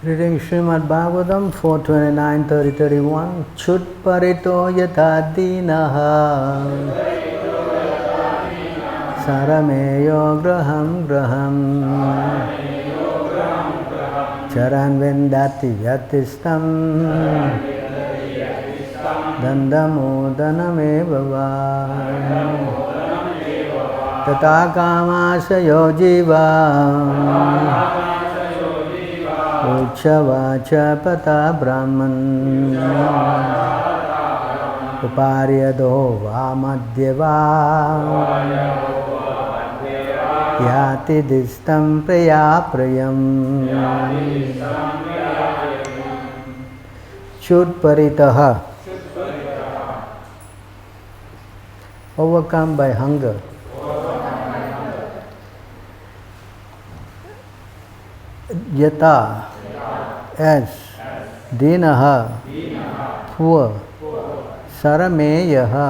Reading Srimad Bhagavatam 4:29-30-31. Chut parito yata dinaha sarameyo graham charan vendati yatistam dandamo danameva tata kamasayo jiva Uchavacha pata brahman uparyado va madhyava yati distam prayaprayam Chut paritaha, overcome by hunger. Yata, as dinaha, poor, sarameyaha,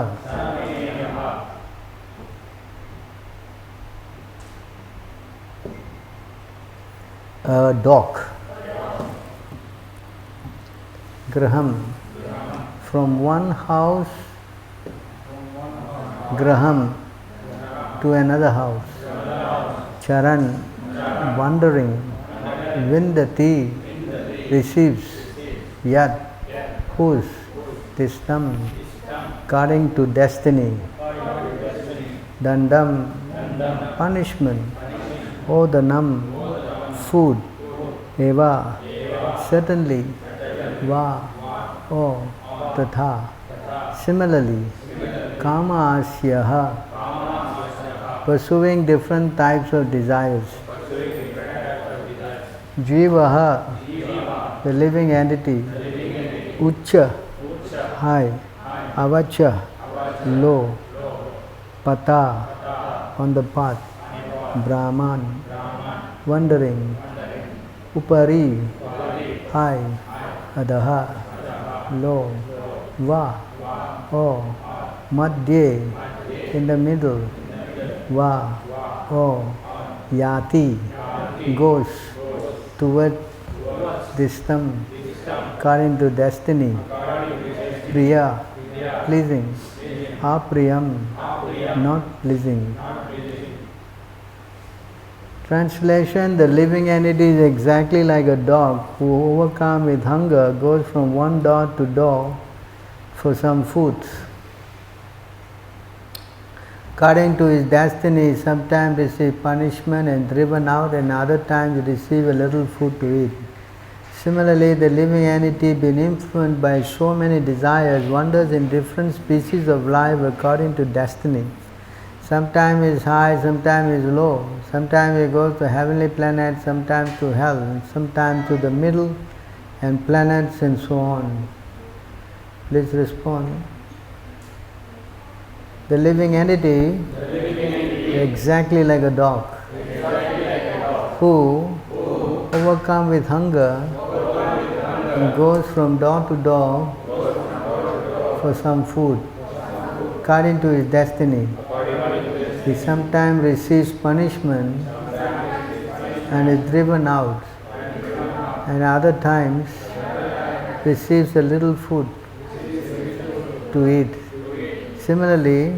a dock, graham, from one house, graham, to another house, charan, wandering, Vindati, receives, yat, whose, tistam, according to destiny, dandam, punishment, odanam, food, eva, certainly, va, o, tatha, similarly, kama asyaha, pursuing different types of desires. Jivaha, the living entity, Ucha, high, Avacha, low, Pata, on the path, Brahman, wandering, Upari, high, Adaha, low, Va, O, Madhye, in the middle, Va, O, Yati, goes toward distam, according to destiny, priya, pleasing, apriyam, not pleasing. Translation: the living entity is exactly like a dog who, overcome with hunger, goes from one door to door for some food. According to his destiny, sometimes receive punishment and driven out, and other times receive a little food to eat. Similarly, the living entity, being influenced by so many desires, wanders in different species of life according to destiny. Sometimes is high, sometimes is low. Sometimes he goes to heavenly planets, sometimes to hell, and sometimes to the middle and planets and so on. Please respond. The living entity, exactly like a dog, who, overcome with hunger, and goes from door to door for some food, according to his destiny. He sometimes receives punishment and is driven out, and other times receives a little food to eat. Similarly,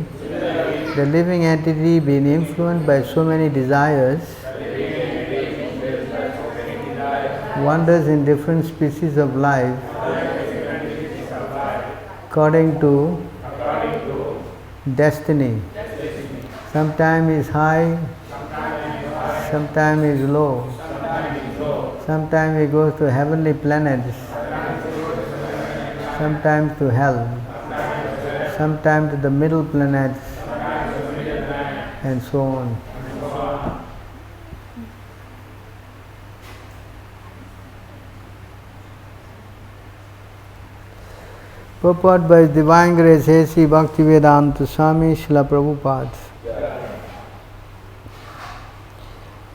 the living entity, being influenced by so many desires, wanders in different species of life according to destiny. Sometimes is high, sometimes is low. Sometimes he goes to heavenly planets, sometimes to hell, sometimes to the middle planets, and so on. Purport by His Divine Grace A.C. Bhaktivedanta Swami Srila Prabhupada.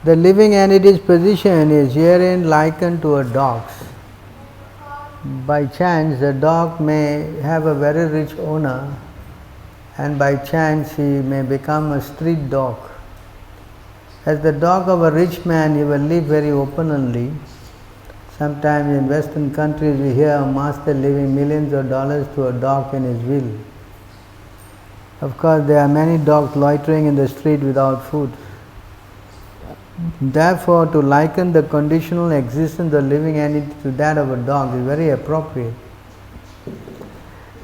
The living entity's position is herein likened to a dog's. By chance, the dog may have a very rich owner, and by chance he may become a street dog. As the dog of a rich man, he will live very openly. Sometimes in Western countries we hear a master leaving millions of dollars to a dog in his will. Of course, there are many dogs loitering in the street without food. Therefore, to liken the conditional existence of living entity to that of a dog is very appropriate.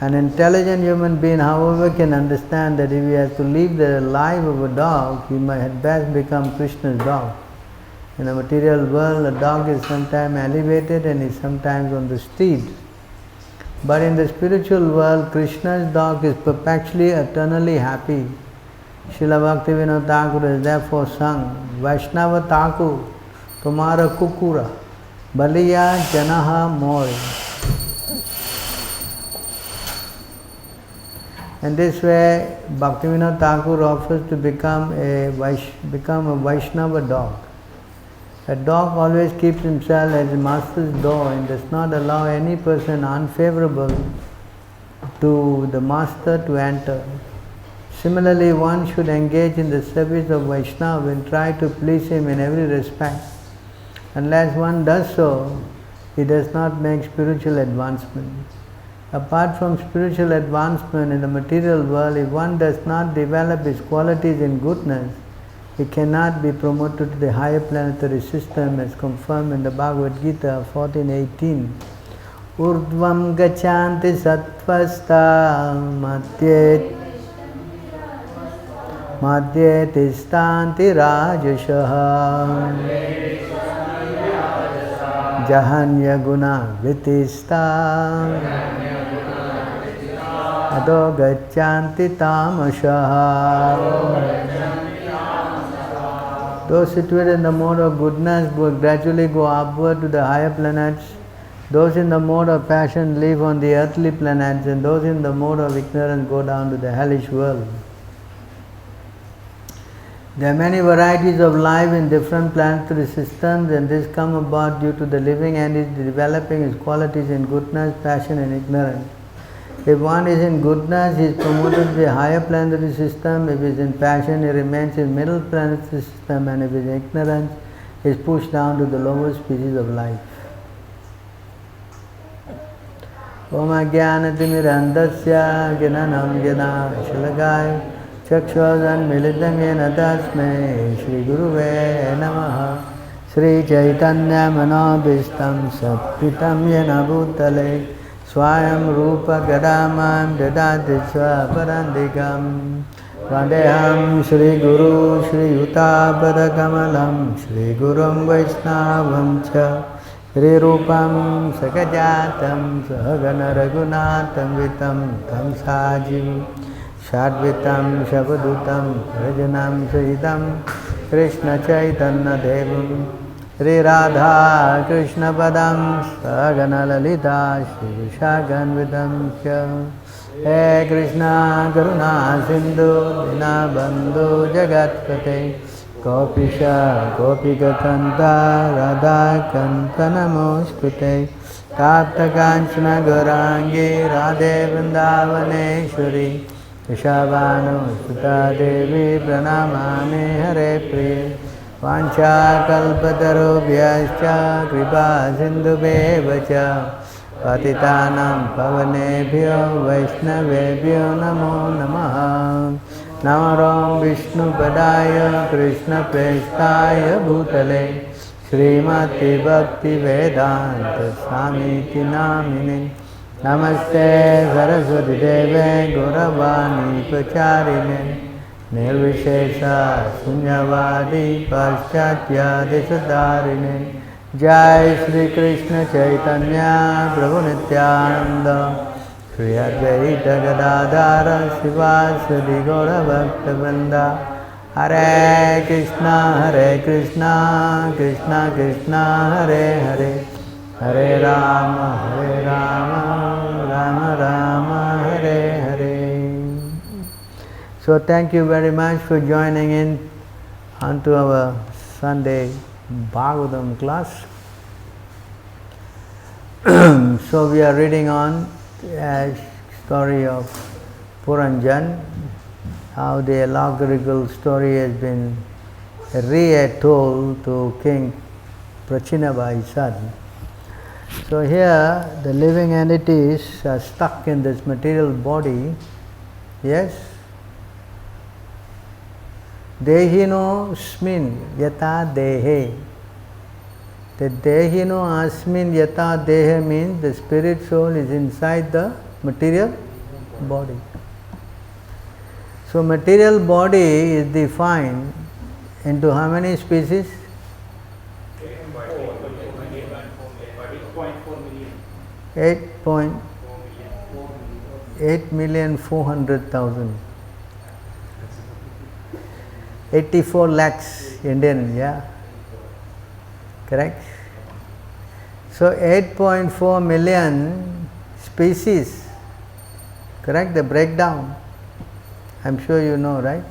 An intelligent human being, however, can understand that if he has to live the life of a dog, he might at best become Krishna's dog. In the material world, a dog is sometimes elevated and is sometimes on the street. But in the spiritual world, Krishna's dog is perpetually, eternally happy. Srila Bhaktivinoda Thakur has therefore sung, Vaishnava Thakur, Tumara Kukura, Baliya Janaha Mori. In this way, Bhaktivinoda Thakur offers to become a Vaishnava dog. A dog always keeps himself at his master's door and does not allow any person unfavorable to the master to enter. Similarly, one should engage in the service of Vaishnava and try to please him in every respect. Unless one does so, he does not make spiritual advancement. Apart from spiritual advancement in the material world, if one does not develop his qualities in goodness, he cannot be promoted to the higher planetary system as confirmed in the Bhagavad Gita 14:18. Urdvam gachanti sattvasta madhye tistanti rajashaha jahanya guna vitista ado gachanti tamashaha. Those situated in the mode of goodness will gradually go upward to the higher planets. Those in the mode of passion live on the earthly planets, and those in the mode of ignorance go down to the hellish world. There are many varieties of life in different planetary systems, and this come about due to the living entity developing its qualities in goodness, passion and ignorance. If one is in goodness, he is promoted to the higher planetary system. If he is in passion, he remains in middle planetary system, and if he is in ignorance, he is pushed down to the lower species of life. Om Ajnanatimirandasya Gnanam Jnana Shalakaya Chakshvasan Militam Yena Tasmai Shri Guruve Namaha Shri Chaitanya Manobhistam Satpitam Yena Bhutale Swayam Rupa Gadamam Dadati Swaparandikam Vandeham Shri Guru Shri Yutabada Kamalam Shri Gurum Vaishnavam Cha Shri Rupam Sakajatam Sahagana Raghunatam Vitam Tam Sajim Shadvitam Shabadutam Rajanam Sahitam Krishna Chaitanya Devam Shri Radha Krishna Padam Sagana Lalita Shri Vishaganvidam Kya He Krishna Karuna Sindhu Dinabandhu Jagatpate Gopisha Gopikatanta Radha Kanta Namoskute Tapta Kanchana Gaurangi Radhe Vrindavaneshwari Rishabhanu Sutta Devi Pranamami Hare Priya Vancha kalpatarubhyascha kripa sindhubheva cha patitanam pavanebhyo vaishnavebhyo namo namaha. Namaram Vishnu Padaya Krishna Prestaya Bhutale Srimati Bhakti Vedanta Swamiti Namine Namaste Saraswati Deve Gauravani Pacharine Nirvishesha Sunyavadi Paschatya Desadarine Jai Shri Krishna Chaitanya Prabhu Nityananda Shri Advaita Gadadhara Sivasadi Gaura Bhakta Vrinda Hare Krishna Krishna Krishna Hare Hare Hare Rama Rama Rama Hare Hare. So thank you very much for joining in onto our Sunday Bhagavatam class. So we are reading on a story of Puranjan, how the allegorical story has been retold to King Prachinna by his son. So here the living entities are stuck in this material body. Yes. Dehino smin yata dehe. The dehino asmin yata dehe means the spirit soul is inside the material body. So material body is defined into how many species? 8,400,000. 84 lakhs Indian, yeah. Correct? So 8.4 million species. Correct? The breakdown. I'm sure you know, right?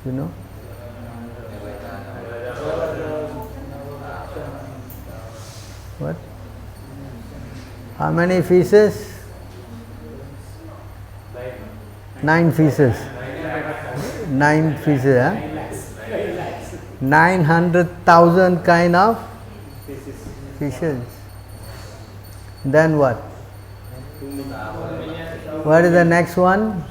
You know? What? How many feces? 9 feces. 9 feces, huh? 900,000 kind of fishes. Then what? What is the next one?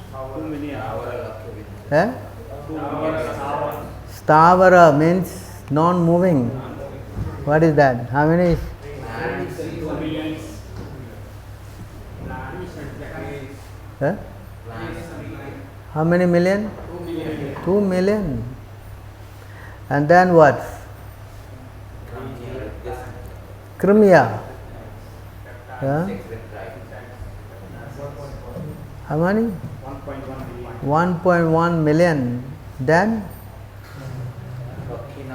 Stavara means non-moving. What is that? How many? How many million? 2 million. And then what? Krimya. How many? 1.1 million. Then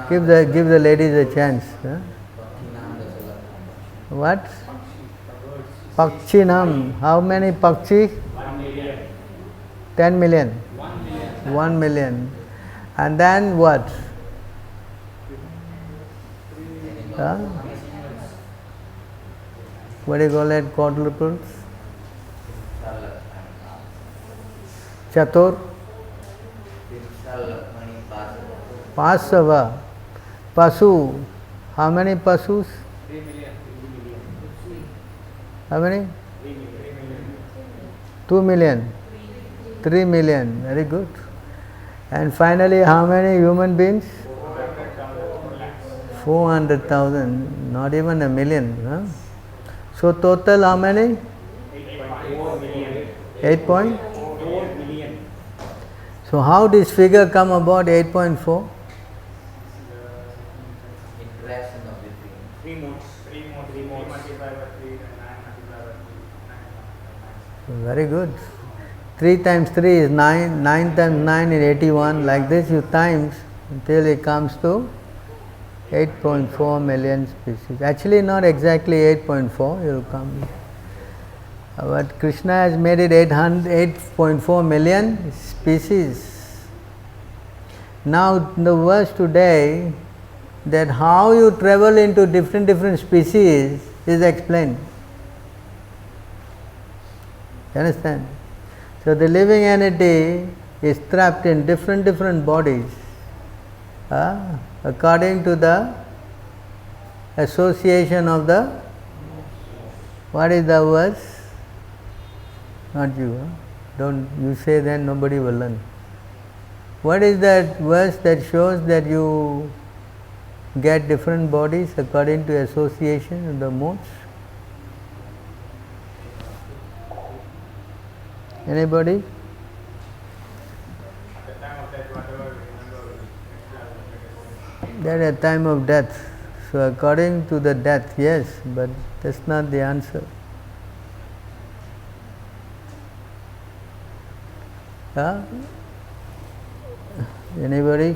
give the ladies a chance. What? Pakchinam. How many pakchi? 10 million. 1 million. And then what? What do you call it? Quadruples? Chatur? Pasava. Pasu. How many pasus? 3 million. How many? 3 million. 2 million. 3 million. Very good. And finally, how many human beings? 400,000. Not even a million. Huh? So total how many? 8.4 million. 8.4 million. So how this figure come about 8.4? Interaction of the 3 modes. 3 modes. 3 multiplied by 3 and 9 multiplied by 3. Very good. 3 times 3 is 9, 9 times 9 is 81. Like this you times until it comes to 8.4 million species. Actually not exactly 8.4, you will come. But Krishna has made it 8.4 million species. Now the verse today, that how you travel into different species is explained. You understand? So the living entity is trapped in different bodies according to the association of the, what is the verse? Not you. Don't you say, then nobody will learn. What is that verse that shows that you get different bodies according to association of the modes? Anybody? That at time of death. So according to the death, yes, but that's not the answer. Anybody?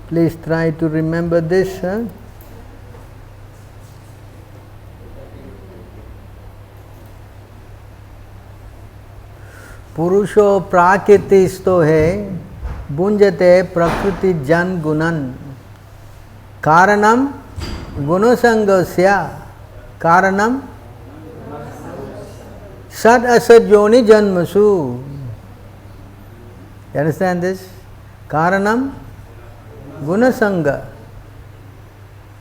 Please try to remember this. पुरुषो प्राकृतिस्तो है भुंजते प्रकृति जन गुणन कारणम गुणसंगस्य कारणम सद असत योनि जन्मसु You understand this? Karanam Gunasanga.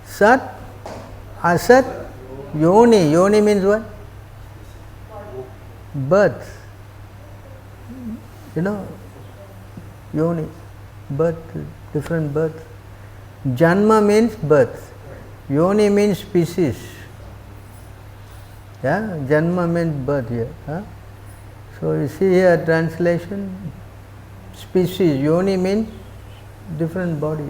Sat, Asat, Yoni. Yoni means what? Birth. You know, Yoni, birth, different birth. Janma means birth. Yoni means species. Yeah, Janma means birth here. Huh? So you see here translation, species. Yoni means different body.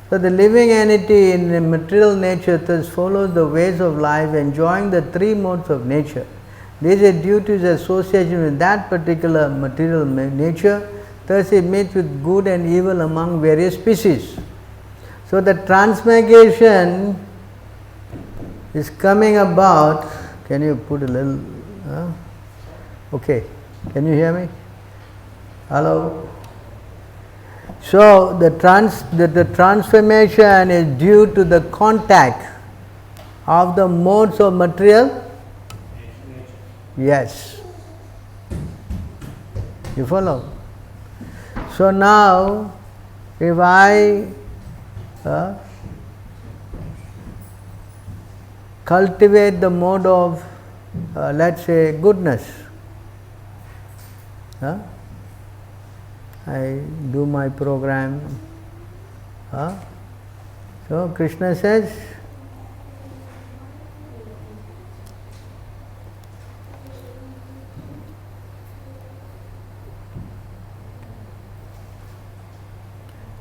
So the living entity in the material nature thus follows the ways of life, enjoying the three modes of nature. This is due to the association with that particular material nature. Thus it meets with good and evil among various species. So the transmigration is coming about. Can you put a little? Okay. Can you hear me? Hello. So the transformation is due to the contact of the modes of material. Yes. You follow? So now, if I cultivate the mode of, let's say, goodness, I do my program. So Krishna says,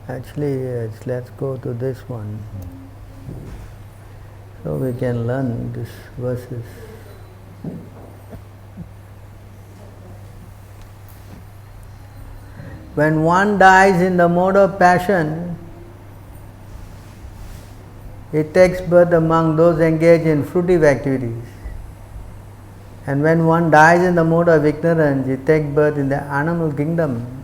actually, yes, let's go to this one, so we can learn these verses. When one dies in the mode of passion, it takes birth among those engaged in fruitive activities. And when one dies in the mode of ignorance, it takes birth in the animal kingdom.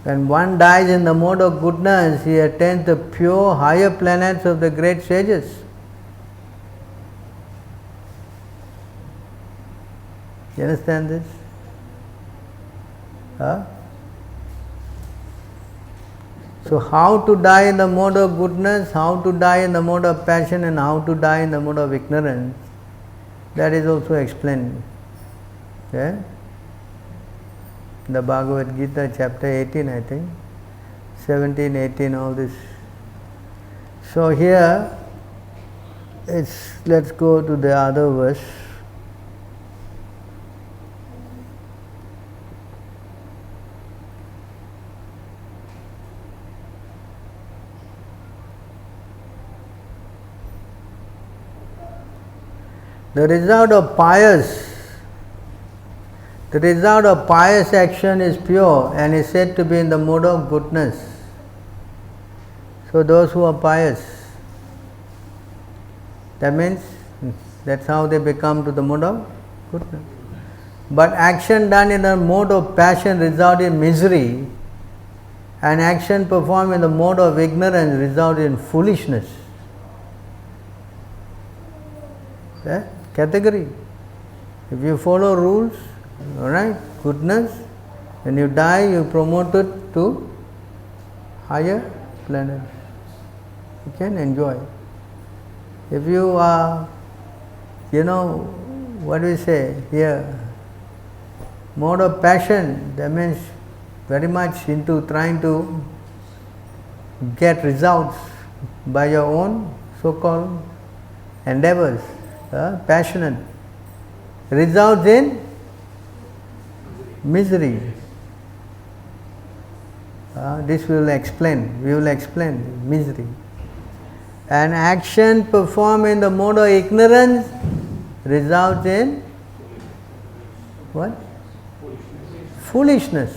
When one dies in the mode of goodness, he attains the pure higher planets of the great sages. You understand this? So how to die in the mode of goodness, how to die in the mode of passion, and how to die in the mode of ignorance, that is also explained. Yeah? The Bhagavad Gita, chapter 18, I think, 17, 18, all this. So here, let's go to the other verse. The result of pious action is pure and is said to be in the mode of goodness. So those who are pious, that means that's how they become to the mode of goodness. But action done in the mode of passion results in misery, and action performed in the mode of ignorance results in foolishness. Category. If you follow rules, alright, goodness, when you die, you promoted to higher planets. You can enjoy. If you are, what do we say here, mode of passion, that means very much into trying to get results by your own so-called endeavors, passionate, results in misery. This we will explain misery. And action performed in the mode of ignorance results in what? Foolishness.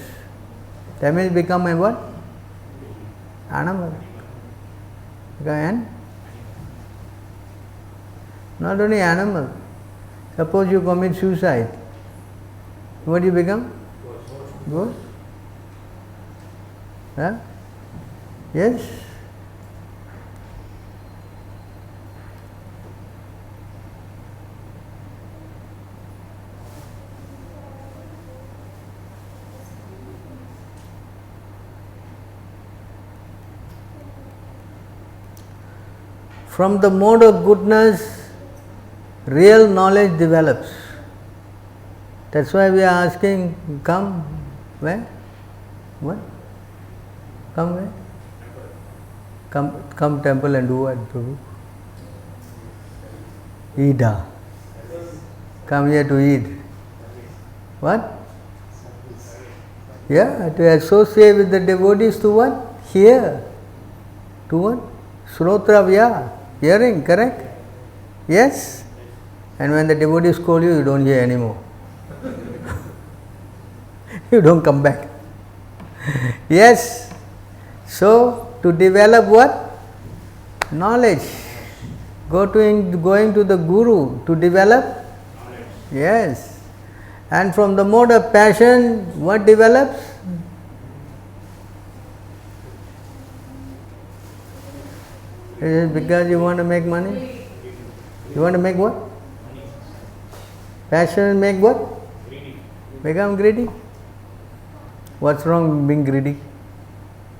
That means become a what? Animal. And not only animal. Suppose you commit suicide. What do you become? Ghost. Yes? from the mode of goodness, real knowledge develops. That's why we are asking, come where? What? Come where? Come temple and do what, Prabhu? Eat. Come here to eat. What? Yeah, to associate with the devotees to what? Hear. To what? Shrotravya. Hearing, correct? Yes? And when the devotees call you, you don't hear anymore. You don't come back. Yes. So, to develop what? Knowledge. Going to the Guru to develop? Knowledge. Yes. And from the mode of passion, what develops? Is it because you want to make money? You want to make what? Passion make what? Greedy. Become greedy. What's wrong with being greedy?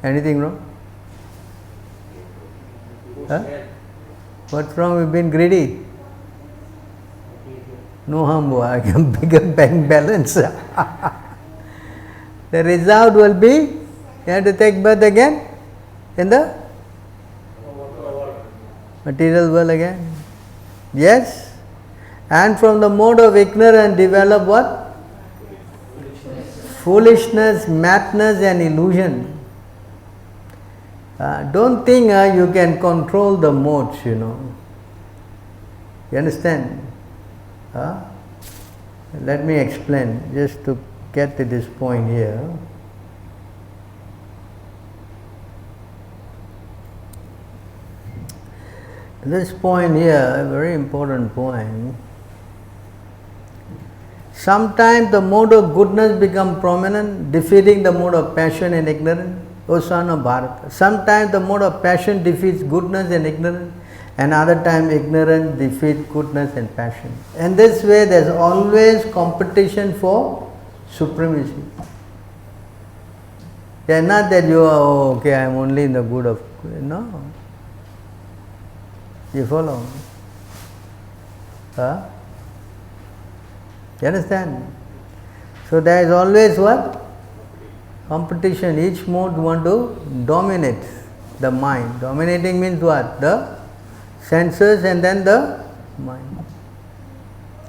Anything wrong? Huh? What's wrong with being greedy? No harm, I can bigger bank balance. The result will be, you have to take birth again in the material world again. Yes? And from the mode of ignorance develop what? Foolishness, madness and illusion. Don't think you can control the modes, You understand? Let me explain, just to get to this point here. This point here, a very important point. Sometimes the mode of goodness become prominent, defeating the mode of passion and ignorance. O son of Bharata. Sometimes the mode of passion defeats goodness and ignorance, and other time ignorance defeats goodness and passion. In this way, there is always competition for supremacy. It is not that you are, okay, I am only in the good of, no. You follow? You understand? So there is always what? Competition. Each mode want to dominate the mind. Dominating means what? The senses and then the mind.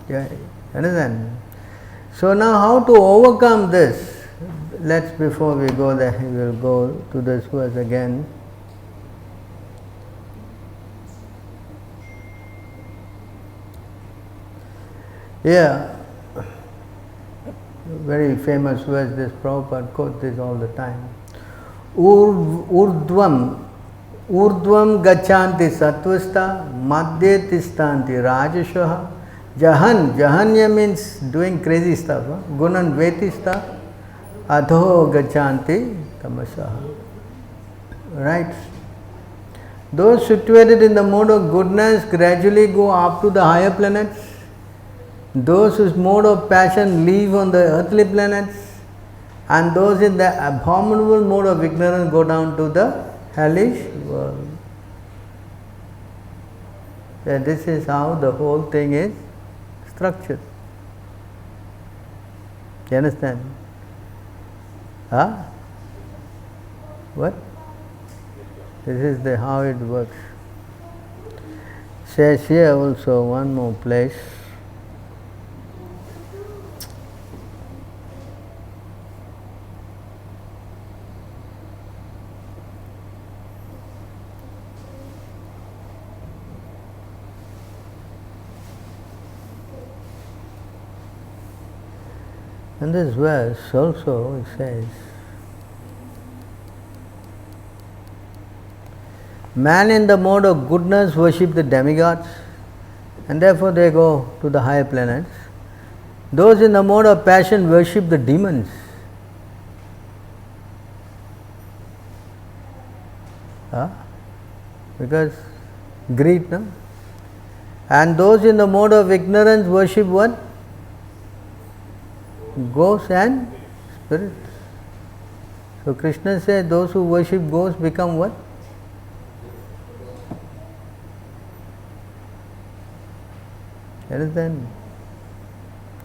Yeah, understand? So now how to overcome this? Before we go there, we will go to this verse again. Yeah, very famous verse, this Prabhupada quotes this all the time. Urdhvam gachanti sattvastha madhye tistanti rajashaha jahanya means doing crazy stuff, gunan veti stuff, adho gachanti tamasaha. Right? Those situated in the mode of goodness gradually go up to the higher planets. Those whose mode of passion live on the earthly planets, and those in the abominable mode of ignorance go down to the hellish world. So this is how the whole thing is structured. You understand? What? This is how it works. Says here also one more place. In this verse also it says, man in the mode of goodness worship the demigods, and therefore they go to the higher planets. Those in the mode of passion worship the demons. Because greed, no? And those in the mode of ignorance worship what? Ghosts and spirits. So Krishna said those who worship ghosts become what? Understand?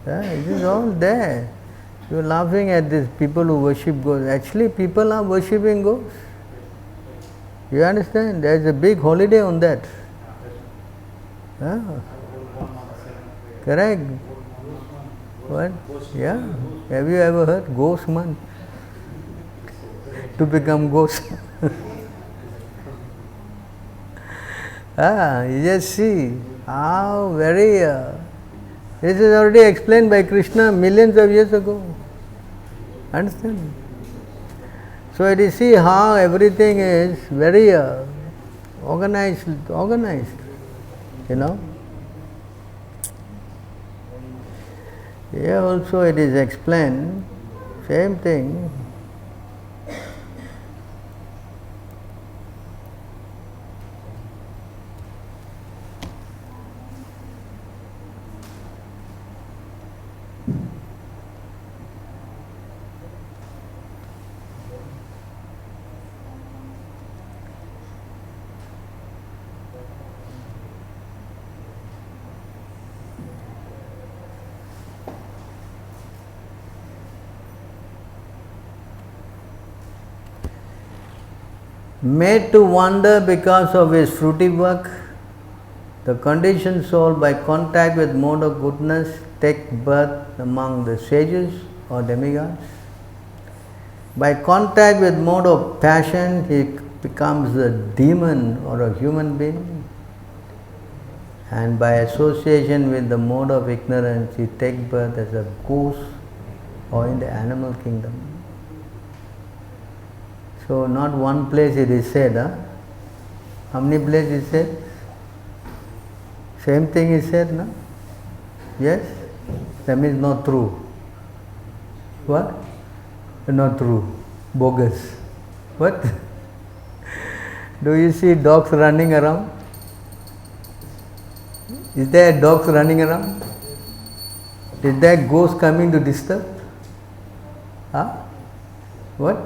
It is all there. You are laughing at these people who worship ghosts. Actually, people are worshipping ghosts. You understand? There is a big holiday on that. Correct. What? Yeah. Have you ever heard Ghost Month? To become ghost. You just see how very. This is already explained by Krishna millions of years ago. Understand? So you see how everything is very organized. You know. Here also it is explained, same thing. Made to wander because of his fruity work, the conditioned soul by contact with mode of goodness take birth among the sages or demigods. By contact with mode of passion, he becomes a demon or a human being. And by association with the mode of ignorance, he takes birth as a goose or in the animal kingdom. So not one place it is said, How many places is said? Same thing is said, no? Yes? That means not true. What? Not true. Bogus. What? Do you see dogs running around? Is there dogs running around? Is there ghost coming to disturb? What?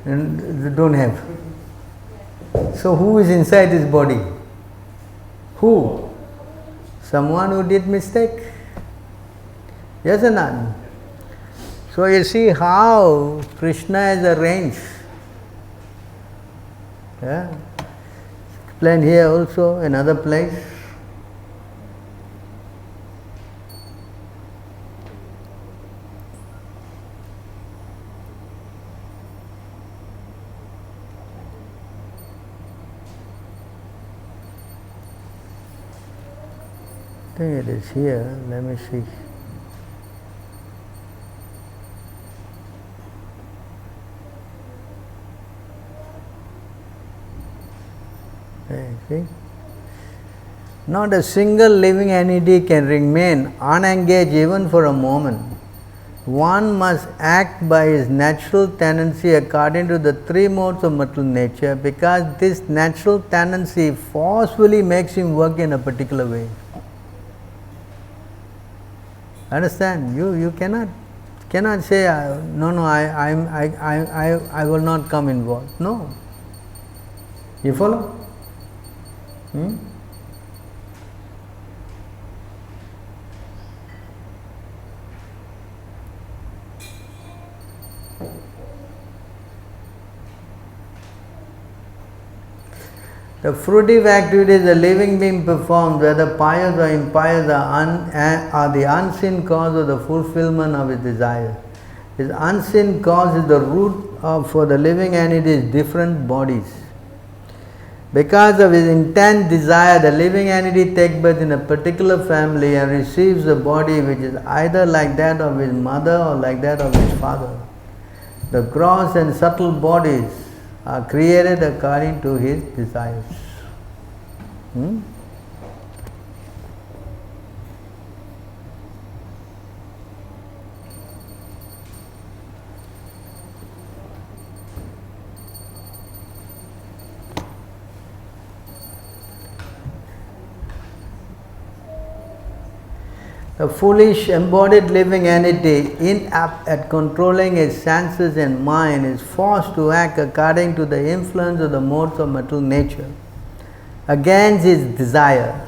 And they don't have. So who is inside his body? Who? Someone who did mistake. Yes or not? So you see how Krishna has arranged. Explained here also, another place. I think it is here. Let me see. See? Not a single living entity can remain unengaged even for a moment. One must act by his natural tendency according to the three modes of material nature, because this natural tendency forcefully makes him work in a particular way. Understand? You cannot say no. I will not come involved. No. You follow? The fruitive activities the living being performs, whether pious or impious, are the unseen cause of the fulfillment of his desire. His unseen cause is the root for the living entity's different bodies. Because of his intense desire, the living entity takes birth in a particular family and receives a body which is either like that of his mother or like that of his father. The gross and subtle bodies are created according to his desires. The foolish embodied living entity, inapt at controlling his senses and mind, is forced to act according to the influence of the modes of material nature against his desire.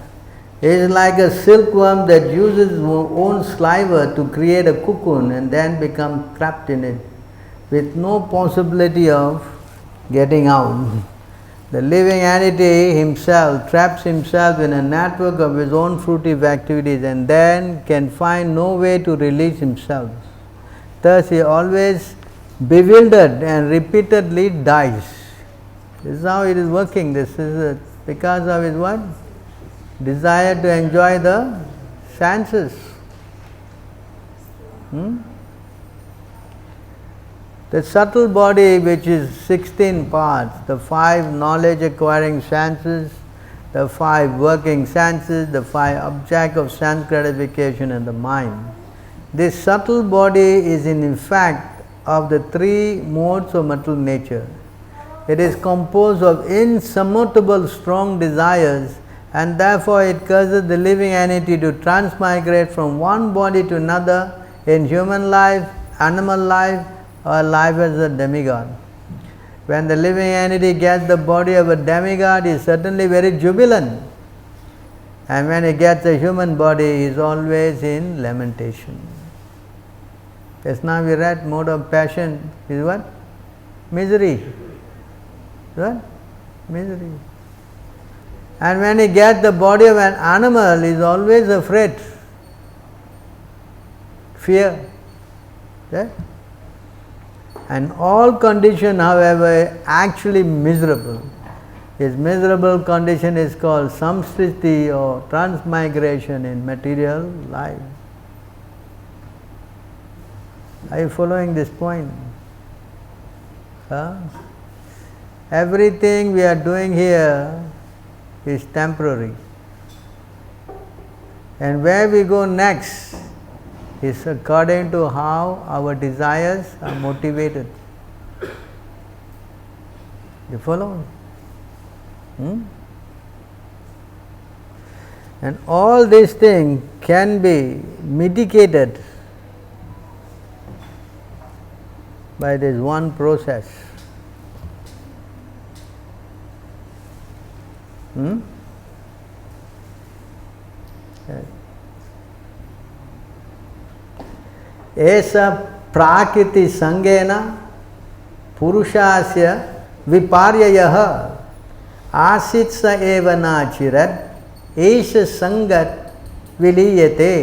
It is like a silkworm that uses its own saliva to create a cocoon and then becomes trapped in it with no possibility of getting out. The living entity himself traps himself in a network of his own fruitive activities and then can find no way to release himself. Thus he always bewildered and repeatedly dies. This is how it is working. This is because of his what? Desire to enjoy the senses. The subtle body, which is 16 parts, the 5 knowledge acquiring senses, the 5 working senses, the 5 objects of sense gratification, and the mind. This subtle body is in fact of the 3 modes of material nature. It is composed of insurmountable strong desires, and therefore it causes the living entity to transmigrate from one body to another in human life, animal life, or life as a demigod. When the living entity gets the body of a demigod, he is certainly very jubilant. And when he gets a human body, he is always in lamentation. Just now we read mode of passion is what? Misery. What? Misery. And when he gets the body of an animal, he is always afraid. Fear. Right? And all condition, however, actually miserable. His miserable condition is called samsriti or transmigration in material life. Are you following this point? Everything we are doing here is temporary. And where we go next is according to how our desires are motivated. You follow? And all these things can be mitigated by this one process. ऐसा प्राकृति संगेन पुरुषास्य विपर्ययः आसीत् स एव नाचिरत् एष संगत विलीयते.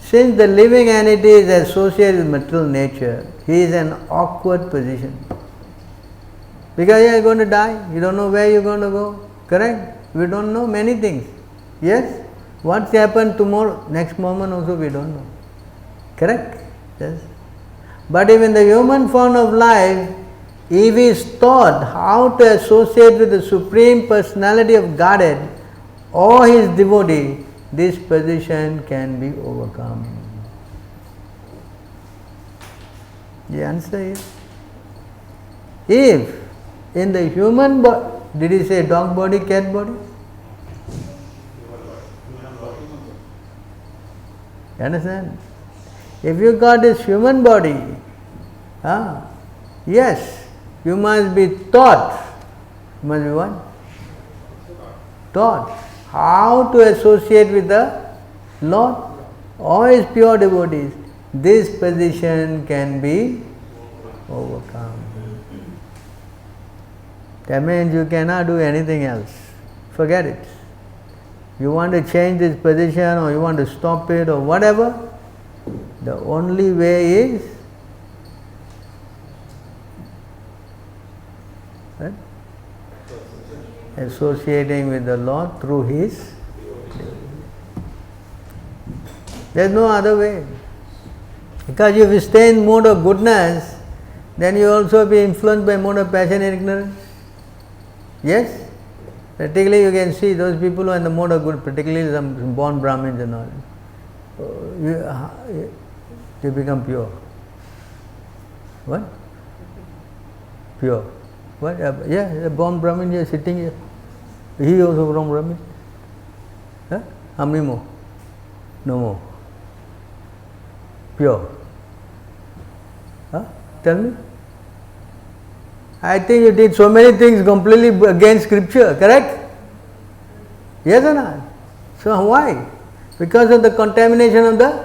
Since the living entity is associated with material nature, he is in an awkward position. Because you are going to die, you don't know where you are going to go. Correct? We don't know many things. Yes? What's happened tomorrow, next moment also we don't know. Correct? Yes. But if in the human form of life, if he is taught how to associate with the Supreme Personality of Godhead or his devotee, this position can be overcome. The answer is, if in the human body, did he say dog body, cat body? You understand? If you got this human body, yes, you must be taught. You must be what? Taught how to associate with the Lord or his pure devotees. This position can be overcome. That means you cannot do anything else. Forget it. You want to change this position or you want to stop it or whatever, the only way is associating with the Lord through his devotee. There is no other way. Because if you stay in mode of goodness, then you also be influenced by mode of passion and ignorance. Yes? Particularly you can see those people who are in the mode of good, particularly some born Brahmins and all. They become pure. What? Pure. What? Yeah, a born Brahmin here sitting here. He also from Brahmin. How many more? No more. Pure. Tell me. I think you did so many things completely against scripture, correct? Yes or not? So why? Because of the contamination of the...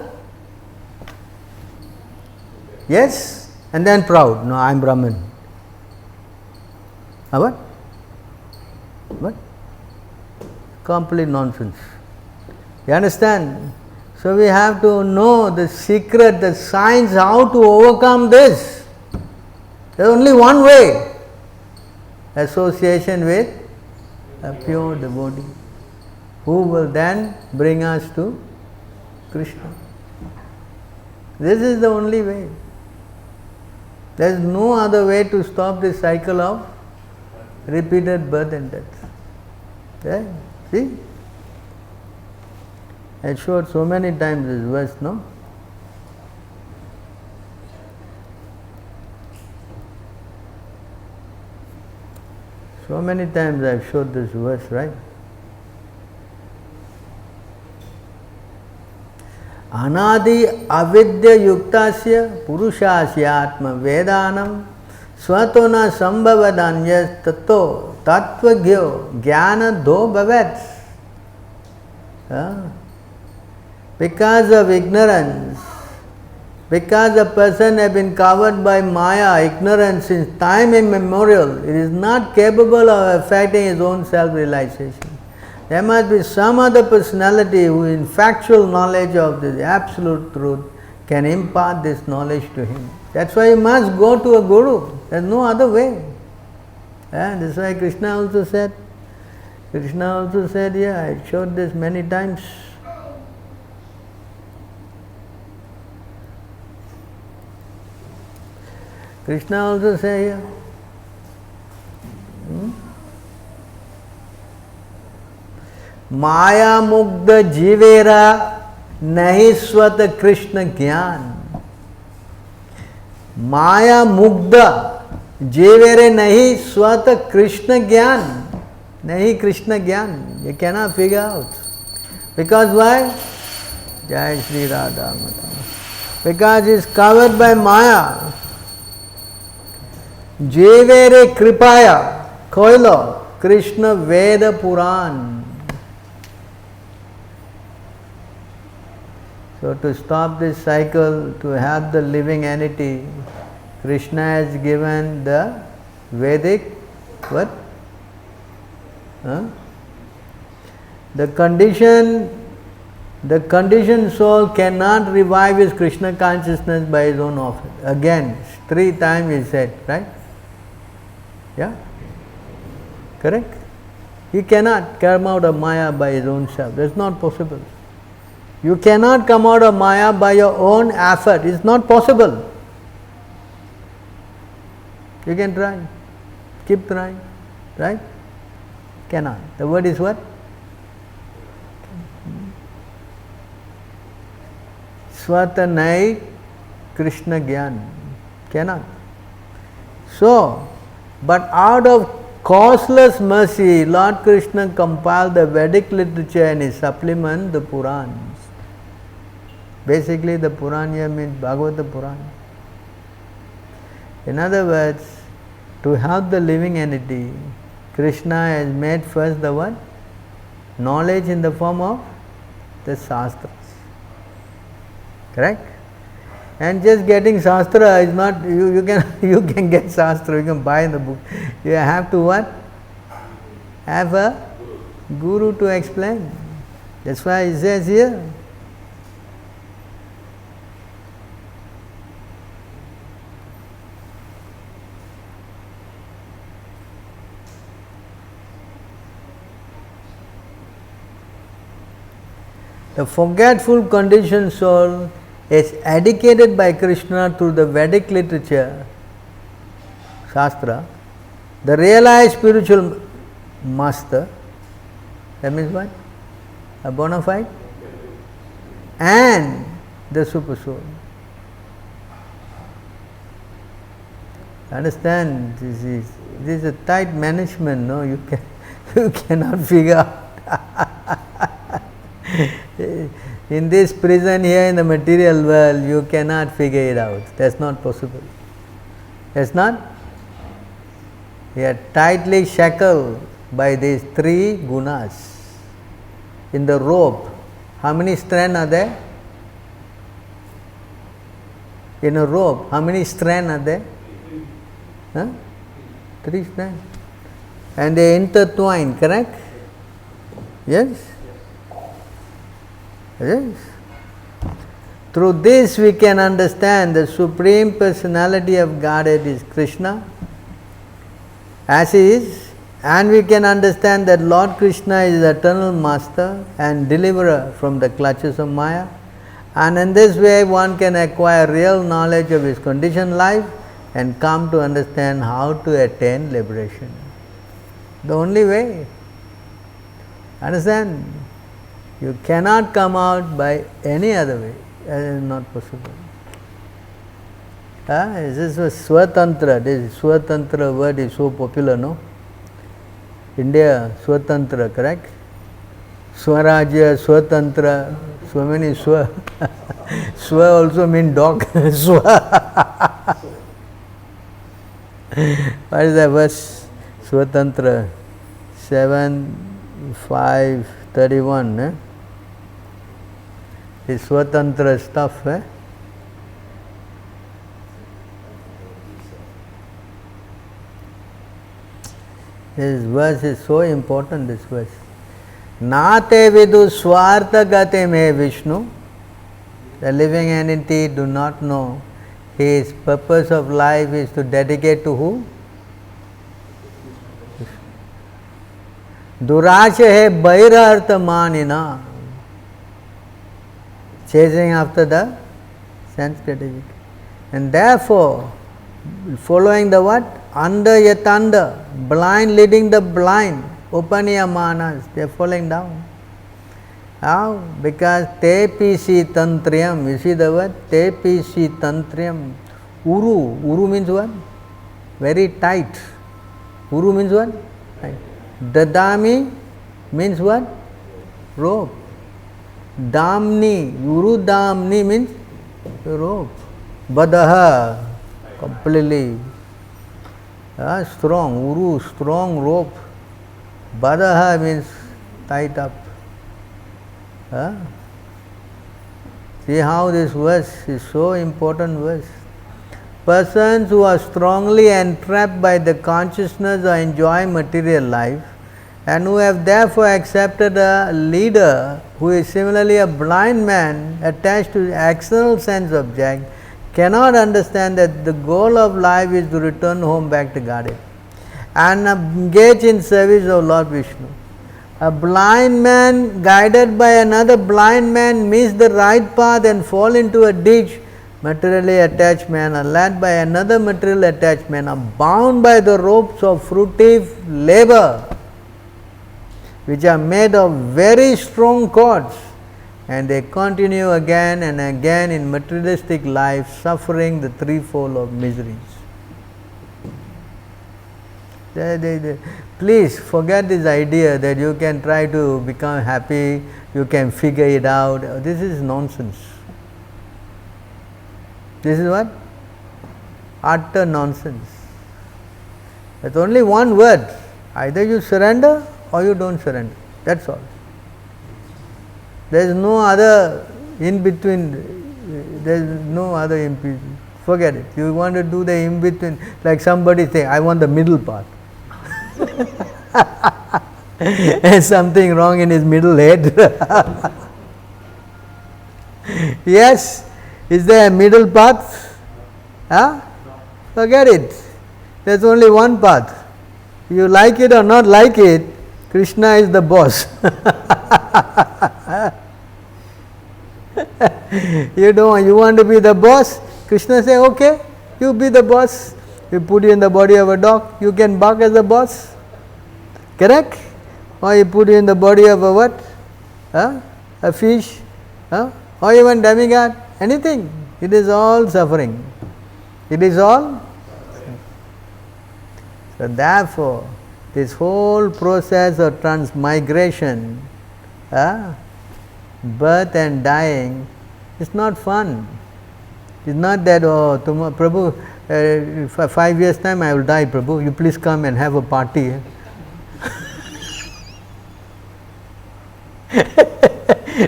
Yes? And then proud. No, I am Brahmin. What? What? Complete nonsense. You understand? So we have to know the secret, the science, how to overcome this. There is only one way. Association with a pure devotee, who will then bring us to Krishna. This is the only way. There is no other way to stop this cycle of repeated birth and death. Okay? See? I showed so many times this verse, no? So many times I have showed this verse, right? Anadi avidya yuktasya purushasya atma vedanam svatona sambhavadanyas tato tattvagyo jnana do bhavet. Because of ignorance, because a person has been covered by Maya, ignorance since time immemorial, it is not capable of affecting his own self-realization. There must be some other personality who in factual knowledge of the absolute truth can impart this knowledge to him. That's why he must go to a guru. There is no other way. That's why Krishna also said, I showed this many times. Krishna also say here. Maya mugda jivera nahi swata Krishna gyan. Maya mugda jivere nahi swata Krishna gyan. Nahi Krishna gyan. You cannot figure out. Because why? Jai Shri Radha Mata. Because it is covered by Maya. Jevere Kripaya Koilo Krishna Veda Puran. So to stop this cycle, to have the living entity, Krishna has given the Vedic what? The conditioned soul cannot revive his Krishna consciousness by his own effort. Again, 3 times he said, right? Yeah? Correct? He cannot come out of Maya by his own self. That's not possible. You cannot come out of Maya by your own effort. It's not possible. You can try. Keep trying. Right? Cannot. The word is what? Swatanai Krishna Gyan. Cannot. So, but out of causeless mercy, Lord Krishna compiled the Vedic literature and his supplement, the Purans. Basically, the Puran here means Bhagavata Puran. In other words, to help the living entity, Krishna has made first the what? Knowledge in the form of the Shastras. Correct? And just getting Shastra is not, you can get Shastra, you can buy in the book. You have to what? Have a guru to explain. That's why he says here. The forgetful conditioned soul is educated by Krishna through the Vedic literature, Shastra, the realized spiritual master, that means what? A bona fide, and the super soul. Understand? This is a tight management, no? You cannot figure out. In this prison here in the material world, you cannot figure it out. That's not possible. That's not? We are tightly shackled by these three gunas. In the rope, how many strands are there? In a rope, how many strands are there? Huh? 3 strands. And they intertwine, correct? Yes? Yes. Through this we can understand the Supreme Personality of Godhead is Krishna, as He is, and we can understand that Lord Krishna is the eternal Master and Deliverer from the clutches of Maya, and in this way one can acquire real knowledge of his conditioned life and come to understand how to attain liberation. The only way. Understand? You cannot come out by any other way. It is not possible. This is Swatantra. This Swatantra word is so popular, no? India, Swatantra, correct? Swarajya, Swatantra, so many Swa. Swa also means dog. Swa. What is the verse? Swatantra 7:5:31. This Swatantra stuff. This verse is so important, this verse. Nate vidu swartha gate me Vishnu. The living entity do not know his purpose of life is to dedicate to who? Durasha hai bairartha manina. Chasing after the sense gratification. And therefore, following the what? Anda yatanda, blind leading the blind, upaniyamanas, they are falling down. How? Because tepisi tantriyam, you see the word? Tepisi tantriyam. Uru means what? Very tight. Uru means what? Tight. Dadami means what? Rope. Damni, Uru Damni means rope. Badaha, completely strong. Uru, strong rope. Badaha means tied up. See how this verse is so important verse. Persons who are strongly entrapped by the consciousness of enjoying material life and who have therefore accepted a leader who is similarly a blind man attached to external sense object cannot understand that the goal of life is to return home back to Godhead and engage in service of Lord Vishnu. A blind man guided by another blind man miss the right path and fall into a ditch. Materially attached men are led by another material attached man, are bound by the ropes of fruitive labor, which are made of very strong cords, and they continue again and again in materialistic life, suffering the threefold of miseries. Please forget this idea that you can try to become happy, you can figure it out. This is nonsense. This is what? Utter nonsense. There's only one word. Either you surrender or you don't surrender. That's all. There is no other in between. There is no other in between. Forget it. You want to do the in between, like somebody say, I want the middle part. There's something wrong in his middle head. Yes, is there a middle path? Forget it. There's only one path. You like it or not like it, Krishna is the boss. You want to be the boss? Krishna say, okay, you be the boss. You put you in the body of a dog, you can bark as a boss. Correct? Or you put you in the body of a what? A fish? Or even demigod? Anything. It is all suffering. It is all. So therefore, this whole process of transmigration, birth and dying, is not fun. It's not that, oh, tomorrow, Prabhu, For 5 years time I will die, Prabhu, you please come and have a party.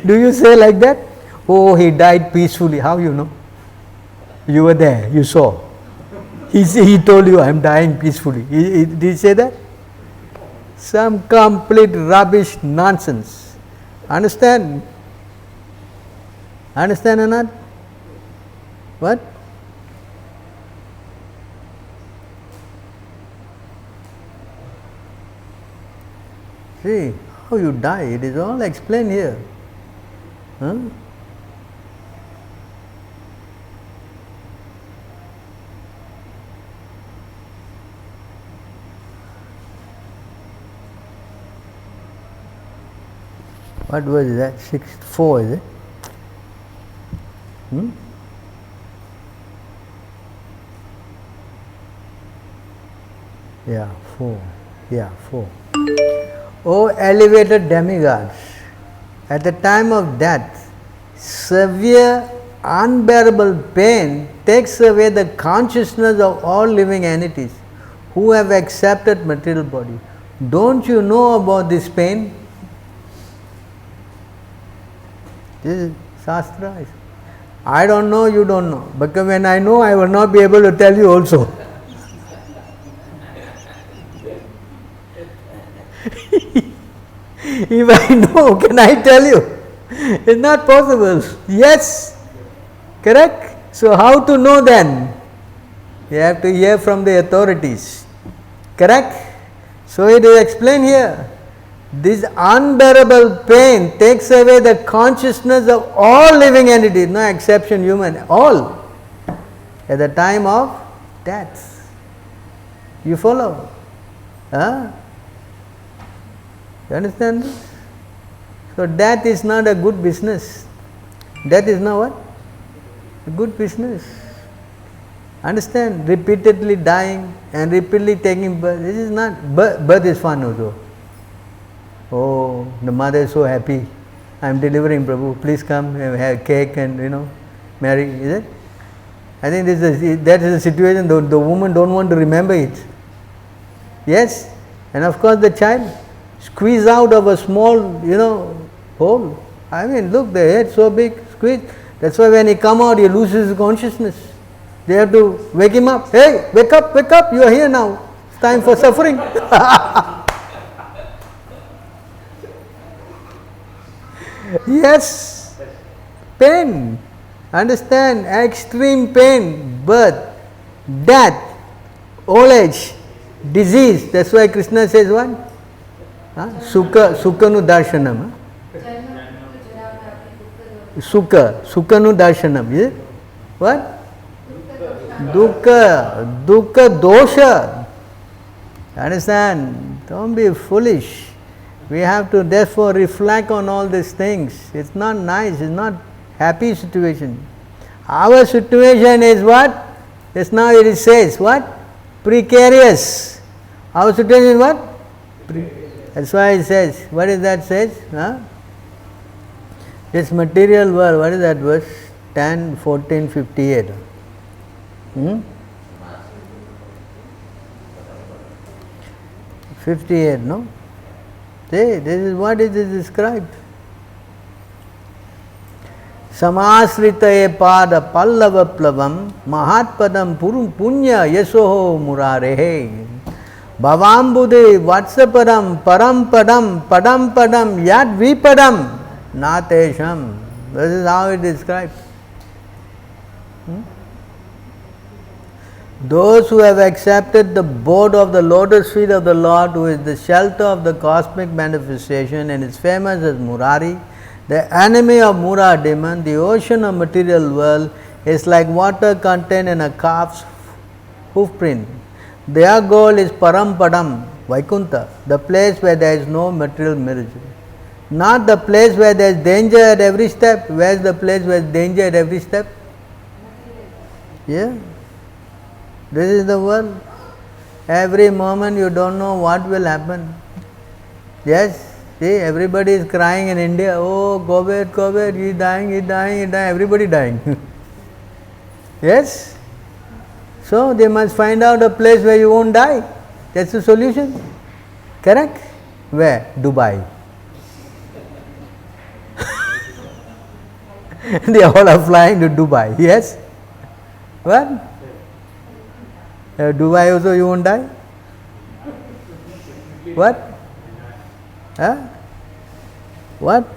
Do you say like that? Oh, he died peacefully. How you know? You were there, you saw. He told you, I am dying peacefully. Did he say that? Some complete rubbish nonsense. Understand? Understand or not? What? See, how you die, it is all explained here. Huh? What was that? 6-4, is it? Yeah, 4. Yeah, 4. O elevated demigods, at the time of death, severe, unbearable pain takes away the consciousness of all living entities who have accepted material body. Don't you know about this pain? This is Shastra. I don't know, you don't know. Because when I know, I will not be able to tell you also. If I know, can I tell you? It's not possible. Yes, correct? So how to know then? You have to hear from the authorities. Correct? So it is explained here. This unbearable pain takes away the consciousness of all living entities, no exception human, all, at the time of death. You follow? Huh? You understand this? So death is not a good business. Death is not what? A good business. Understand? Repeatedly dying and repeatedly taking birth. This is not, birth is fun also. Oh, the mother is so happy. I am delivering, Prabhu. Please come and have cake and marry. Is it? I think that is a situation the woman don't want to remember it. Yes? And of course the child squeeze out of a small, hole. I mean, look, the head so big, squeeze. That's why when he come out, he loses his consciousness. They have to wake him up. Hey, wake up, you are here now. It's time for suffering. Yes, pain. Understand? Extreme pain, birth, death, old age, disease. That's why Krishna says what? Sukha nu darshanam. Sukha nu darshanam. Is it? What? Dukkha dosha. Understand? Don't be foolish. We have to therefore reflect on all these things. It's not nice, it's not happy situation. Our situation is what? Just now it says what? Precarious. Our situation is what? That's why it says, what is that says? This material world, what is that verse? 10, 14, 58. 58, no? See, this is what it is described. Samasritaye pada pallava plavam mahatpadam punya yasoho murarehe bhavambude vatsaparam parampadam padam yad vipadam natesham. This is how it is described. Those who have accepted the abode of the lotus feet of the Lord, who is the shelter of the cosmic manifestation and is famous as Murari, the enemy of Mura demon, the ocean of material world, is like water contained in a calf's hoofprint. Their goal is Parampadam, Vaikuntha, the place where there is no material misery. Not the place where there is danger at every step. Where is the place where there is danger at every step? Yeah. This is the world. Every moment you don't know what will happen. Yes, see, everybody is crying in India, oh, COVID, he is dying, everybody dying. Yes? So they must find out a place where you won't die. That's the solution. Correct? Where? Dubai. They all are flying to Dubai. Yes? What? Dubai also you won't die? What? Huh? What?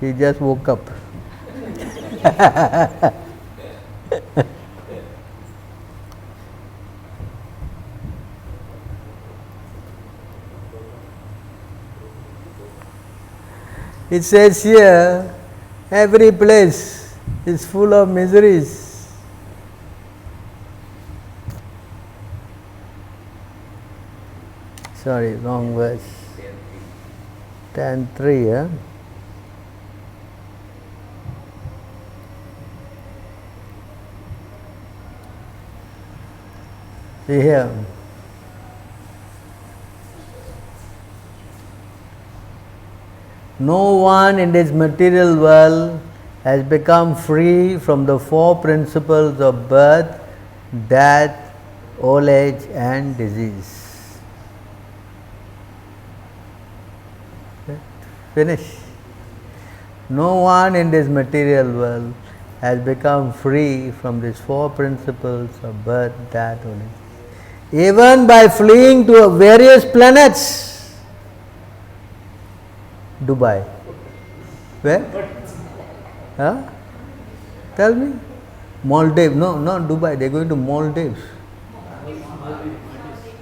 He just woke up. It says here, every place is full of miseries. Sorry, wrong verse. 10:3, yeah? See here. No one in this material world has become free from the four principles of birth, death, old age and disease. Finish. No one in this material world has become free from these four principles of birth, death, old age. Even by fleeing to various planets. Dubai. Where? Huh? Tell me. Maldives. No, not Dubai. They are going to Maldives.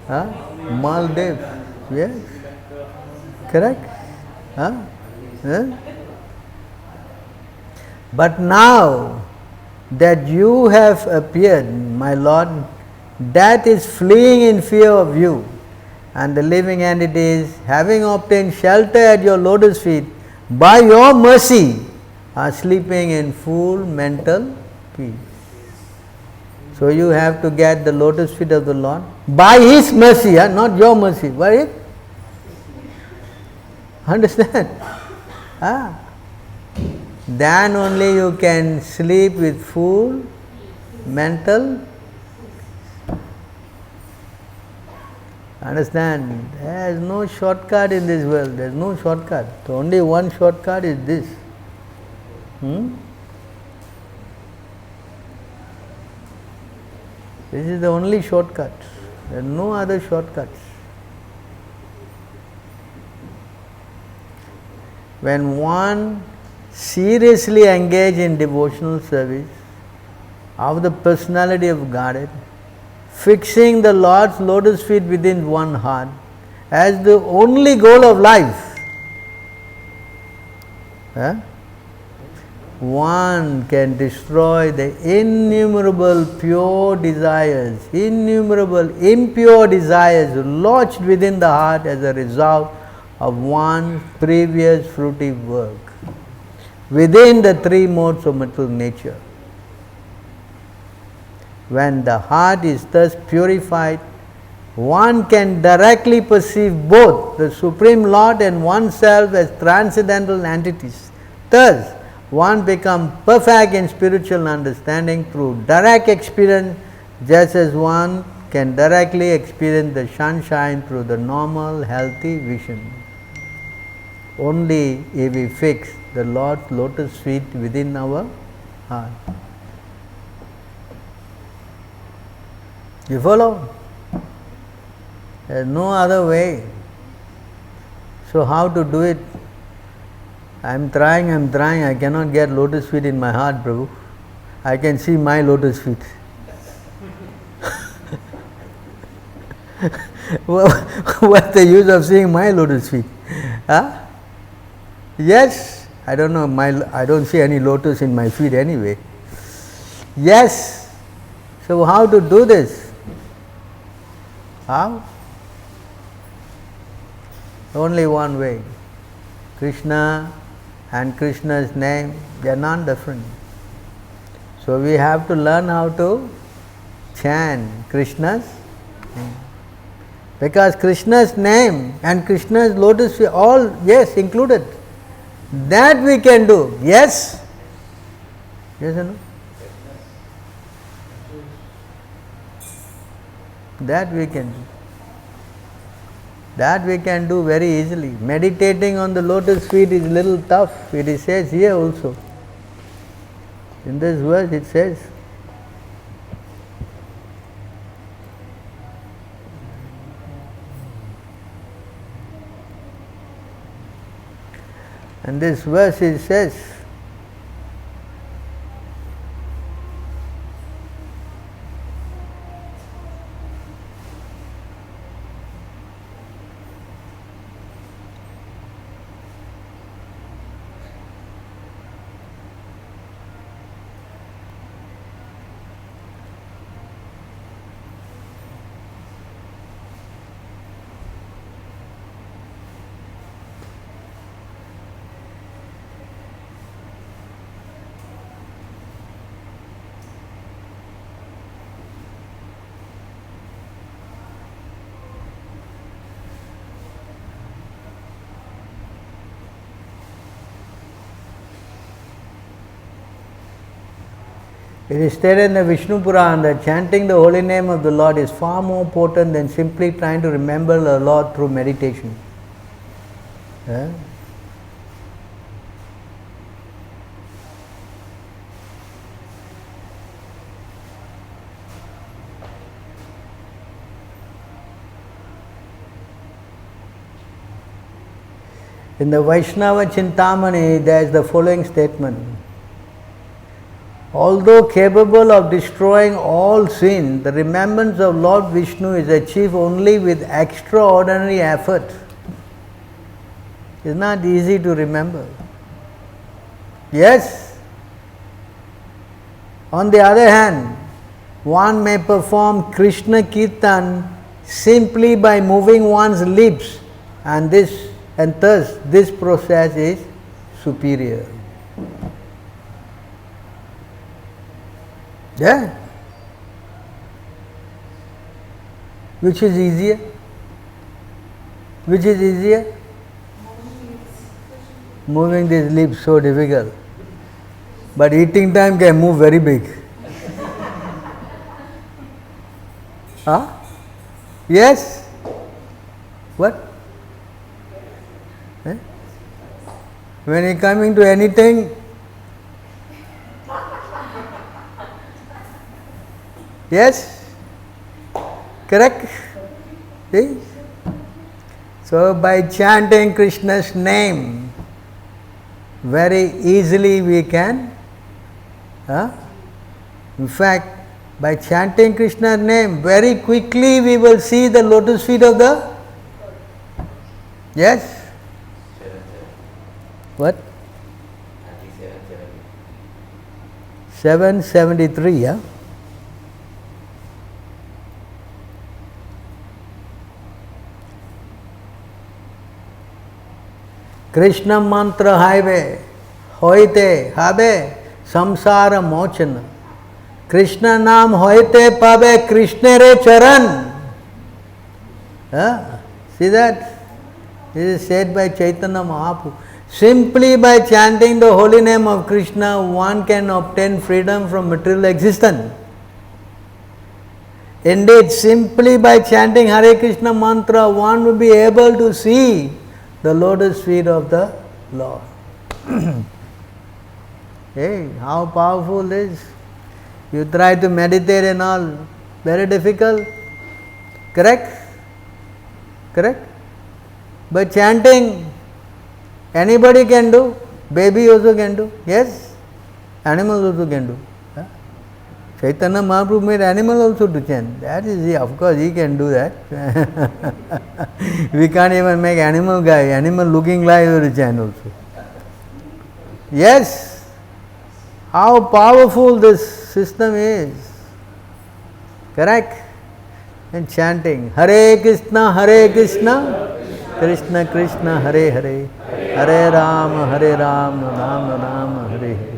Huh? Maldives. Yes. Correct? Huh? Huh? But now that you have appeared, my Lord, death is fleeing in fear of you. And the living entities, having obtained shelter at your lotus feet, by your mercy, are sleeping in full mental peace. So you have to get the lotus feet of the Lord by His mercy, not your mercy. Why? Understand? Then only you can sleep with full mental. Understand? There is no shortcut in this world. There is no shortcut. The only one shortcut is this. This is the only shortcut. There are no other shortcuts. When one seriously engages in devotional service of the personality of Godhead, fixing the Lord's lotus feet within one heart as the only goal of life, one can destroy the innumerable pure desires, innumerable impure desires lodged within the heart as a result of one's previous fruitive work within the three modes of material nature. When the heart is thus purified, one can directly perceive both the Supreme Lord and oneself as transcendental entities. Thus, one becomes perfect in spiritual understanding through direct experience, just as one can directly experience the sunshine through the normal, healthy vision. Only if we fix the Lord's lotus feet within our heart. You follow? There is no other way. So how to do it? I am trying, I cannot get lotus feet in my heart, Prabhu. I can see my lotus feet. What's the use of seeing my lotus feet? Huh? Yes, I don't know, I don't see any lotus in my feet anyway. Yes. So how to do this? How? Only one way. Krishna and Krishna's name, they are not different. So we have to learn how to chant Krishna's name. Because Krishna's name and Krishna's lotus feet, all, yes, included. That we can do. Yes? Yes or no? That we can do. That we can do very easily. Meditating on the lotus feet is a little tough. It says here also. In this verse it says, in this verse it says, it is stated in the Vishnu Puran that chanting the holy name of the Lord is far more potent than simply trying to remember the Lord through meditation. In the Vaishnava Chintamani, there is the following statement. Although capable of destroying all sin, the remembrance of Lord Vishnu is achieved only with extraordinary effort. It's not easy to remember. Yes. On the other hand, one may perform Krishna Kirtan simply by moving one's lips, and thus this process is superior. Yeah. Which is easier? Which is easier? Moving these lips so difficult. But eating time can move very big. Huh? Yes? What? Eh? When you come into anything, yes? Correct? See? So by chanting Krishna's name, very easily we can, in fact, by chanting Krishna's name, very quickly we will see the lotus feet of the, yes? What? 773, yeah? Krishna mantra haive, hoite habe, samsara mochana. Krishna naam hoite pabe, Krishna re charan. See that? This is said by Chaitanya Mahaprabhu. Simply by chanting the holy name of Krishna, one can obtain freedom from material existence. Indeed, simply by chanting Hare Krishna mantra, one will be able to see the lotus feet of the Lord. Hey, how powerful this! You try to meditate and all, very difficult. Correct? Correct? But chanting, anybody can do, baby also can do, yes? Animals also can do. Chaitanya Mahaprabhu made animal also to chant. That is, of course, he can do that. We can't even make animal looking like to chant also. Yes, how powerful this system is. Correct? And chanting, Hare Krishna, Krishna Krishna, Hare Hare, Hare Rama, Rama Rama, Hare Hare.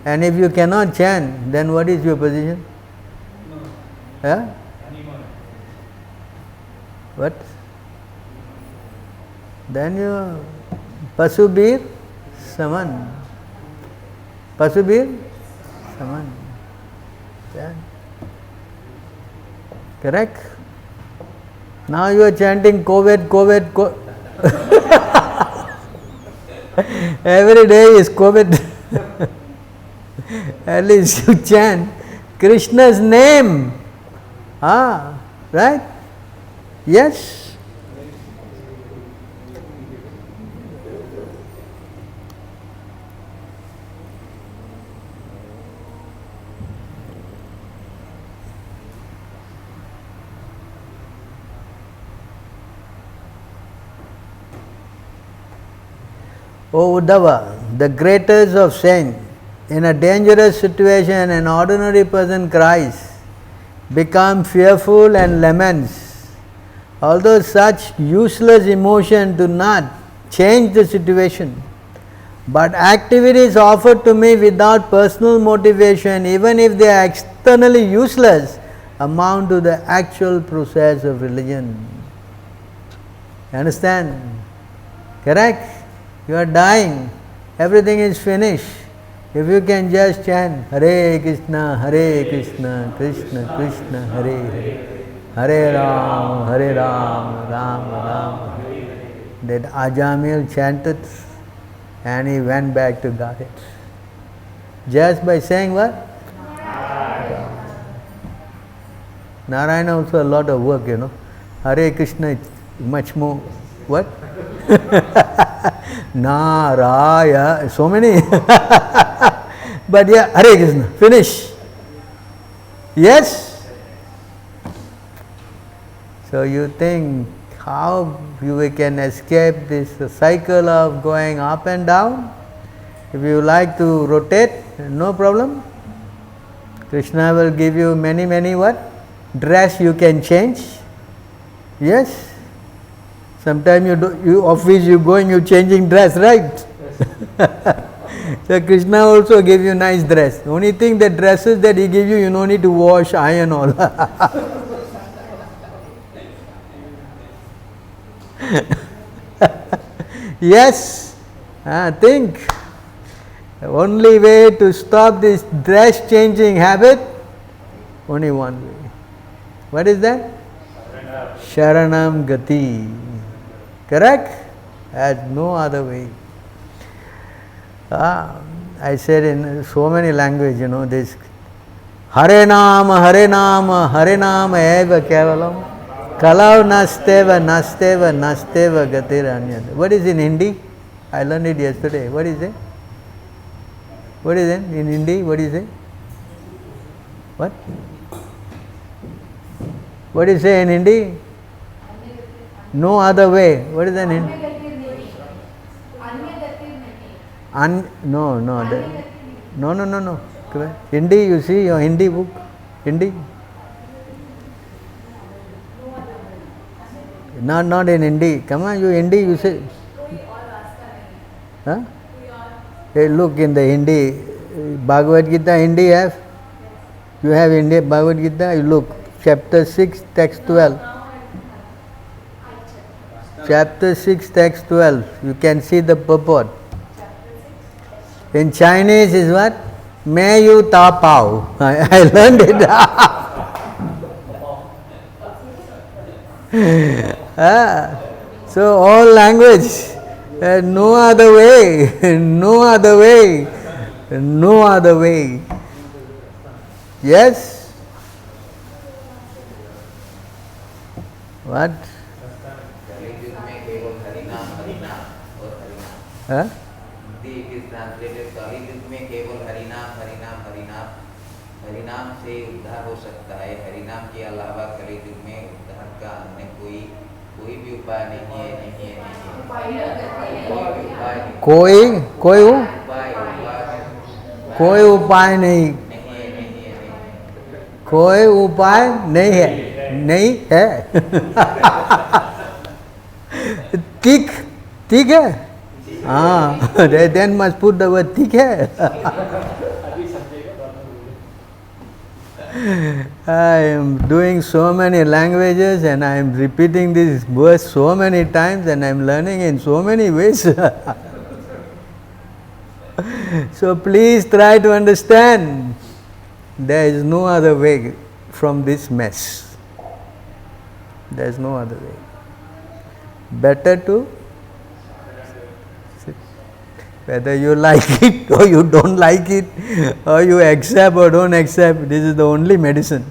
And if you cannot chant, then what is your position? What? Then you Pasubir Saman. Pasubir Saman. Correct? Now you are chanting COVID, COVID, COVID. Every day is COVID. At least you chant Krishna's name. Right? Yes. O Uddhava, the greatest of saints, in a dangerous situation an ordinary person cries, becomes fearful and laments. Although such useless emotions do not change the situation, but activities offered to me without personal motivation, even if they are externally useless, amount to the actual process of religion. You understand? Correct? You are dying, everything is finished. If you can just chant Hare Krishna, Krishna Krishna, Hare Hare, Hare Ram, Ram Ram, Hare. That Ajamil chanted and he went back to Godhead. Just by saying what? Narayana also a lot of work, Hare Krishna is much more, what? Naraya, so many. But yeah, Hare Krishna, finish. Yes? So you think how you can escape this cycle of going up and down? If you like to rotate, no problem. Krishna will give you many what? Dress you can change. Yes? Sometimes you office you going, you changing dress, right? So Krishna also give you nice dress. The only thing the dresses that he give you, you don't need to wash, iron all. Yes, think. The only way to stop this dress changing habit, only one way. What is that? Sharanam Gati. Correct? There's no other way. I said in so many languages, this Hare Nama, Hare Nama, Hare Nama eva kevalam, Kalau nasteva, nasteva, nasteva gatiranyata. What is in Hindi? I learned it yesterday. What is it? What is it in Hindi? What is it? What? What is it in Hindi? No other way. What is that in Hindi? No. Hindi, you see your Hindi book? Hindi? Not in Hindi. Come on, you Hindi, you say. Huh? Hey, look in the Hindi. Bhagavad Gita, Hindi have? You have Hindi, Bhagavad Gita? You look. Chapter 6, text 12. Chapter 6, text 12. You can see the purport. In Chinese is what? May you ta pao. I learned it. So all language, no other way, no other way, no other way. Yes? What? Huh? It is translated कलियुग में केवल हरिनाम हरिनाम हरिनाम हरिनाम से उद्धार हो सकता है. हरिनाम के अलावा कलियुग में उद्धार का अन्य कोई भी उपाय नहीं है. कोई उपाय नहीं. कोई उपाय नहीं है. नहीं है. ठीक है. Then must put the word ठीक है. I am doing so many languages and I am repeating this verse so many times and I am learning in so many ways. So please try to understand. There is no other way from this mess. There is no other way. Better to sit. Whether you like it or you don't like it, or you accept or don't accept, this is the only medicine.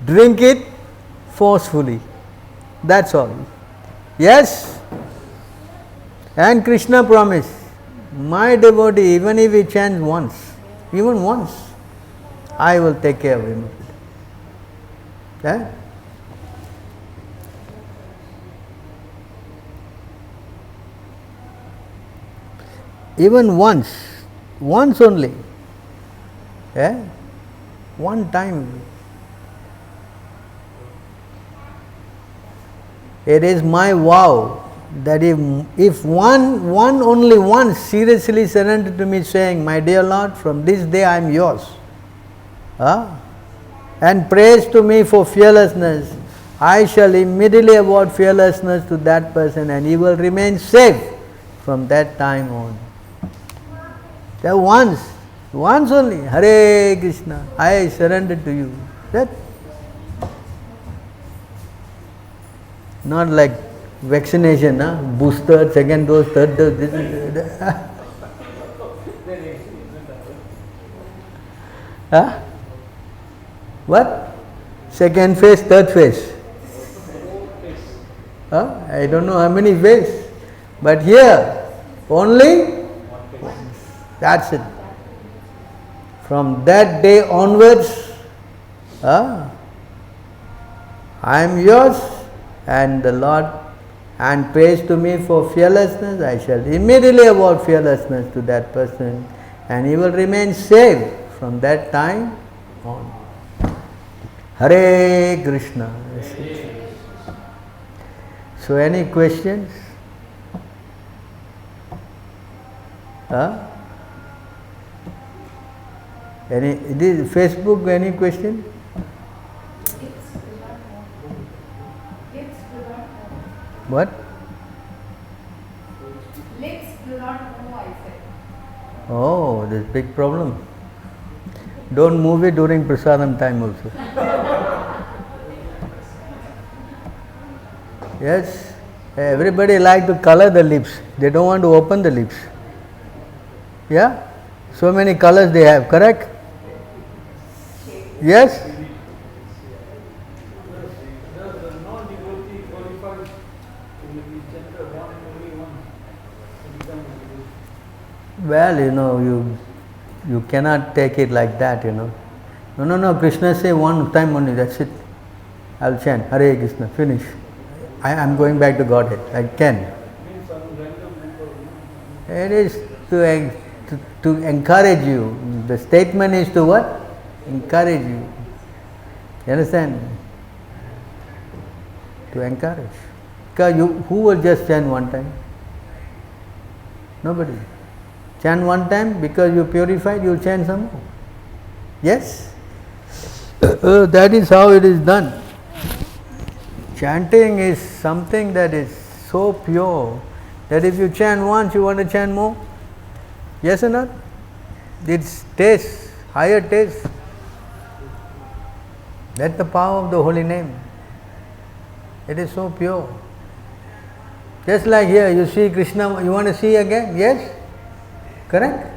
Drink it forcefully. That's all. Yes? And Krishna promised, my devotee, even if he chants once, even once, I will take care of him. Yeah? Even once only, yeah? One time. It is my vow that if one only once seriously surrendered to me saying, my dear Lord, from this day I am yours, and prays to me for fearlessness, I shall immediately award fearlessness to that person and he will remain safe from that time on. So once only, Hare Krishna, I surrender to you. That not like vaccination, booster, second dose, third dose. What? Second phase, third phase. I don't know how many phases. But here, only once. That's it. From that day onwards, I am yours, and the Lord and prays to me for fearlessness, I shall immediately award fearlessness to that person and he will remain safe from that time on. Hare Krishna. So any questions? This Facebook, any question? What? Legs do not move, I said. Oh, this big problem. Don't move it during prasadam time also. Yes, everybody like to color the lips. They don't want to open the lips. Yeah? So many colors they have, correct? Yes? Well, you cannot take it like that, No, Krishna say one time only, that's it. I'll chant, Hare Krishna, finish. I am going back to Godhead, I can. It is to encourage you. The statement is to what? Encourage you. You understand? To encourage. Because who will just chant one time? Nobody. Chant one time, because you purified, you will chant some more. Yes? That is how it is done. Chanting is something that is so pure that if you chant once, you want to chant more. Yes or not? It's taste, higher taste. That's the power of the holy name. It is so pure. Just like here, you see Krishna, you want to see again? Yes? Correct?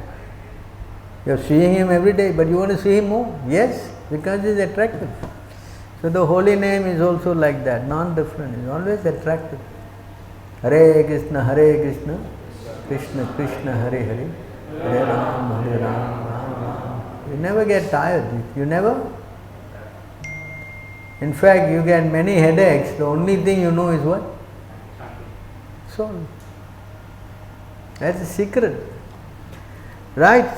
You are seeing him every day, but you want to see him more? Yes, because he is attractive. So the holy name is also like that, non-different, it is always attractive. Hare Krishna, Krishna Krishna, Hare Hare, Hare Ram, Hare Ram, Ram Ram. You never get tired, you never? In fact, you get many headaches, the only thing you know is what? Soul. That's the secret. Right?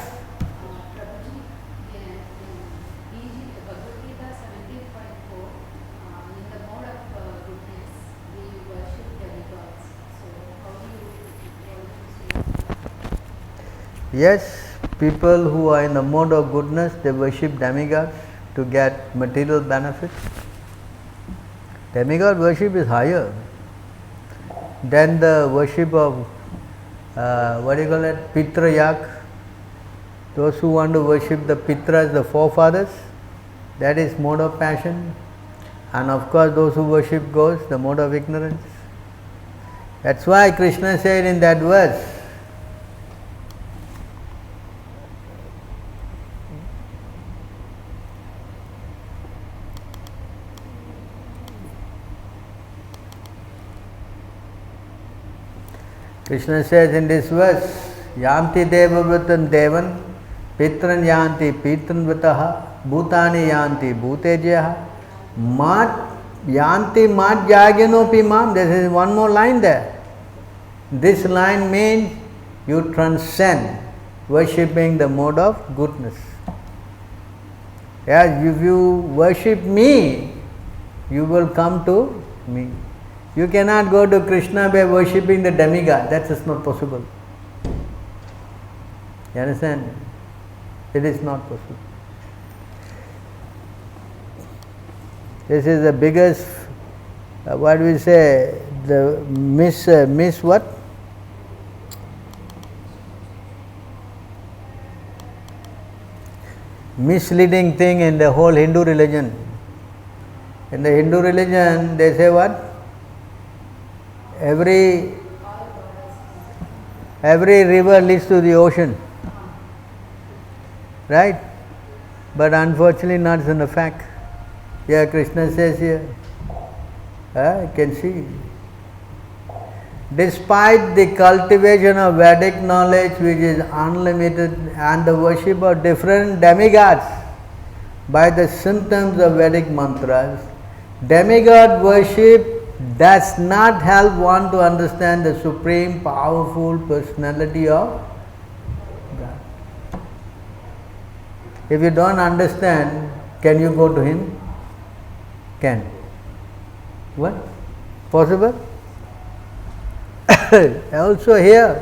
Yes, people who are in the mode of goodness, they worship demigods to get material benefits. Demigod worship is higher than the worship of, Pitra Yak. Those who want to worship the Pitras, the forefathers, that is mode of passion. And of course those who worship ghosts, the mode of ignorance. That's why Krishna said in that verse, Krishna says in this verse, Yanti deva vrutam devan, pitran yanti pitran vrataha, bhutani yanti bhutejaha, mat yanti mat jaganopi mam. There is one more line there. This line means you transcend worshipping the mode of goodness. Yes, if you worship me, you will come to me. You cannot go to Krishna by worshipping the demigod. That is not possible. You understand? It is not possible. This is the biggest, what we say, the miss what? Misleading thing in the whole Hindu religion. In the Hindu religion, they say what? Every river leads to the ocean, right? But unfortunately not in the fact. Yeah, Krishna says here, you can see. Despite the cultivation of Vedic knowledge which is unlimited and the worship of different demigods by the symptoms of Vedic mantras, demigod worship does not help one to understand the supreme powerful personality of God. If you don't understand, can you go to Him? Can. What? Possible? Also here,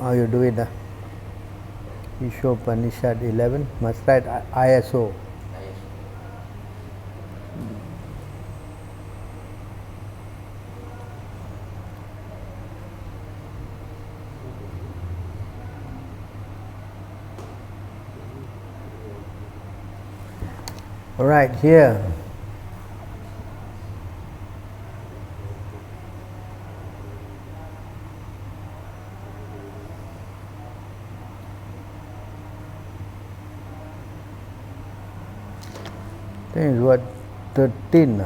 how you do it? Ishopanishad 11, must write ISO. All right, here. I think it's what, 13.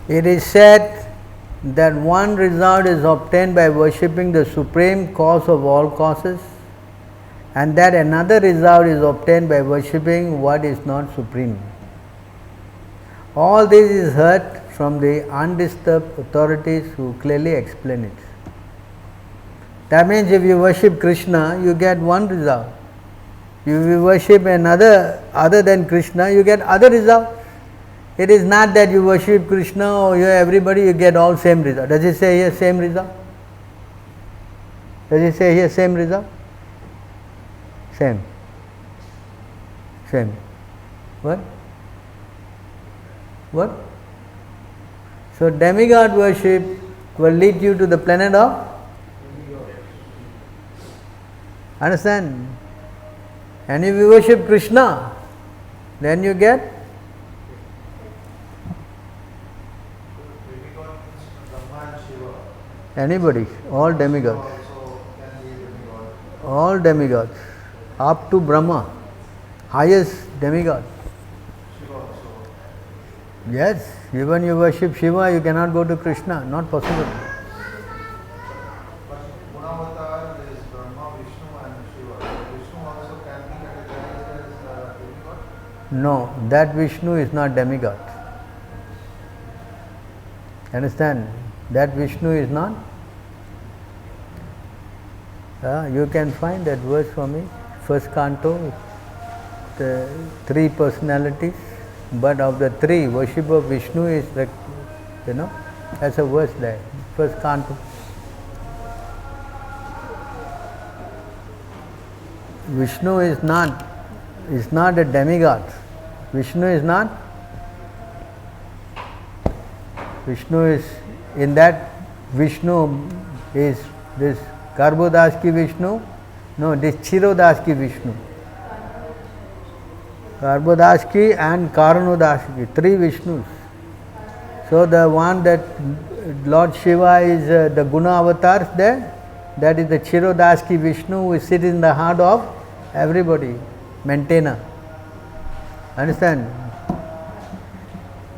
It is said that one result is obtained by worshipping the supreme cause of all causes, and that another result is obtained by worshipping what is not supreme. All this is heard from the undisturbed authorities who clearly explain it. That means if you worship Krishna, you get one result. If you worship another other than Krishna, you get other result. It is not that you worship Krishna or everybody, you get all same result. Does it say here same result? Does it say here same result? Same. Same. What? What? So demigod worship will lead you to the planet of? Understand? And if you worship Krishna, then you get? Anybody, all demigods. All demigods, up to Brahma, highest demigod. Yes, even you worship Shiva, you cannot go to Krishna. Not possible. But Gunavatar is Brahma, Vishnu and Shiva. So Vishnu also can be categorized as demigod? No, that Vishnu is not demigod. Understand? That Vishnu is not. You can find that verse for me. First canto, the three personalities, but of the three, worship of Vishnu is, that's a verse there. First canto. Vishnu is not a demigod. Vishnu is not. Vishnu is, in that Vishnu is this Garbhodas ki Vishnu, no, this Chirodas ki Vishnu. Garbhodas ki and Karanodas ki, three Vishnus. So the one that Lord Shiva is the Guna avatars there, that is the Chirodas ki Vishnu who sits in the heart of everybody, maintainer. Understand?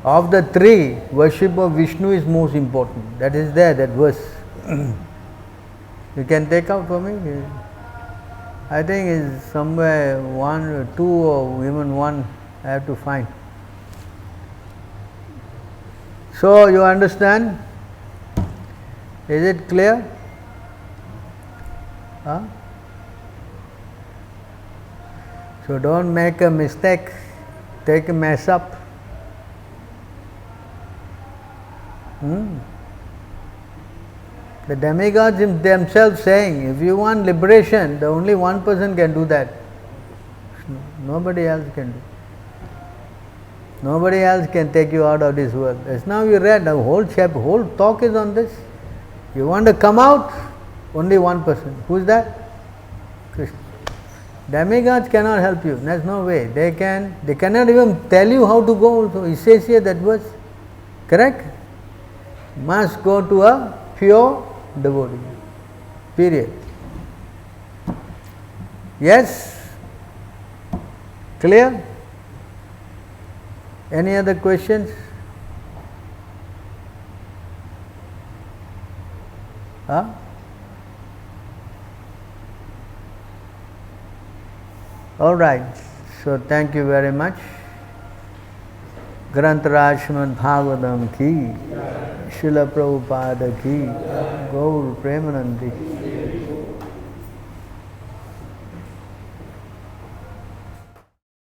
Of the three, worship of Vishnu is most important. That is there, that verse. You can take out for me? I think it's somewhere 1 or 2 or even 1 I have to find. So you understand? Is it clear? So don't make a mistake, take a mess up. The demigods themselves saying, if you want liberation, the only one person can do that. Nobody else can do. Nobody else can take you out of this world. As now you read, the whole chapter, whole talk is on this. You want to come out, only one person. Who is that? Krishna. Demigods cannot help you. There's no way. They cannot even tell you how to go also. It says here that verse. Correct? Must go to a pure devotee. Period. Yes? Clear? Any other questions? All right. So thank you very much. Grantaraj Srimad Bhagavatam ki, Srila Prabhupada ki, Gaur Premanandi.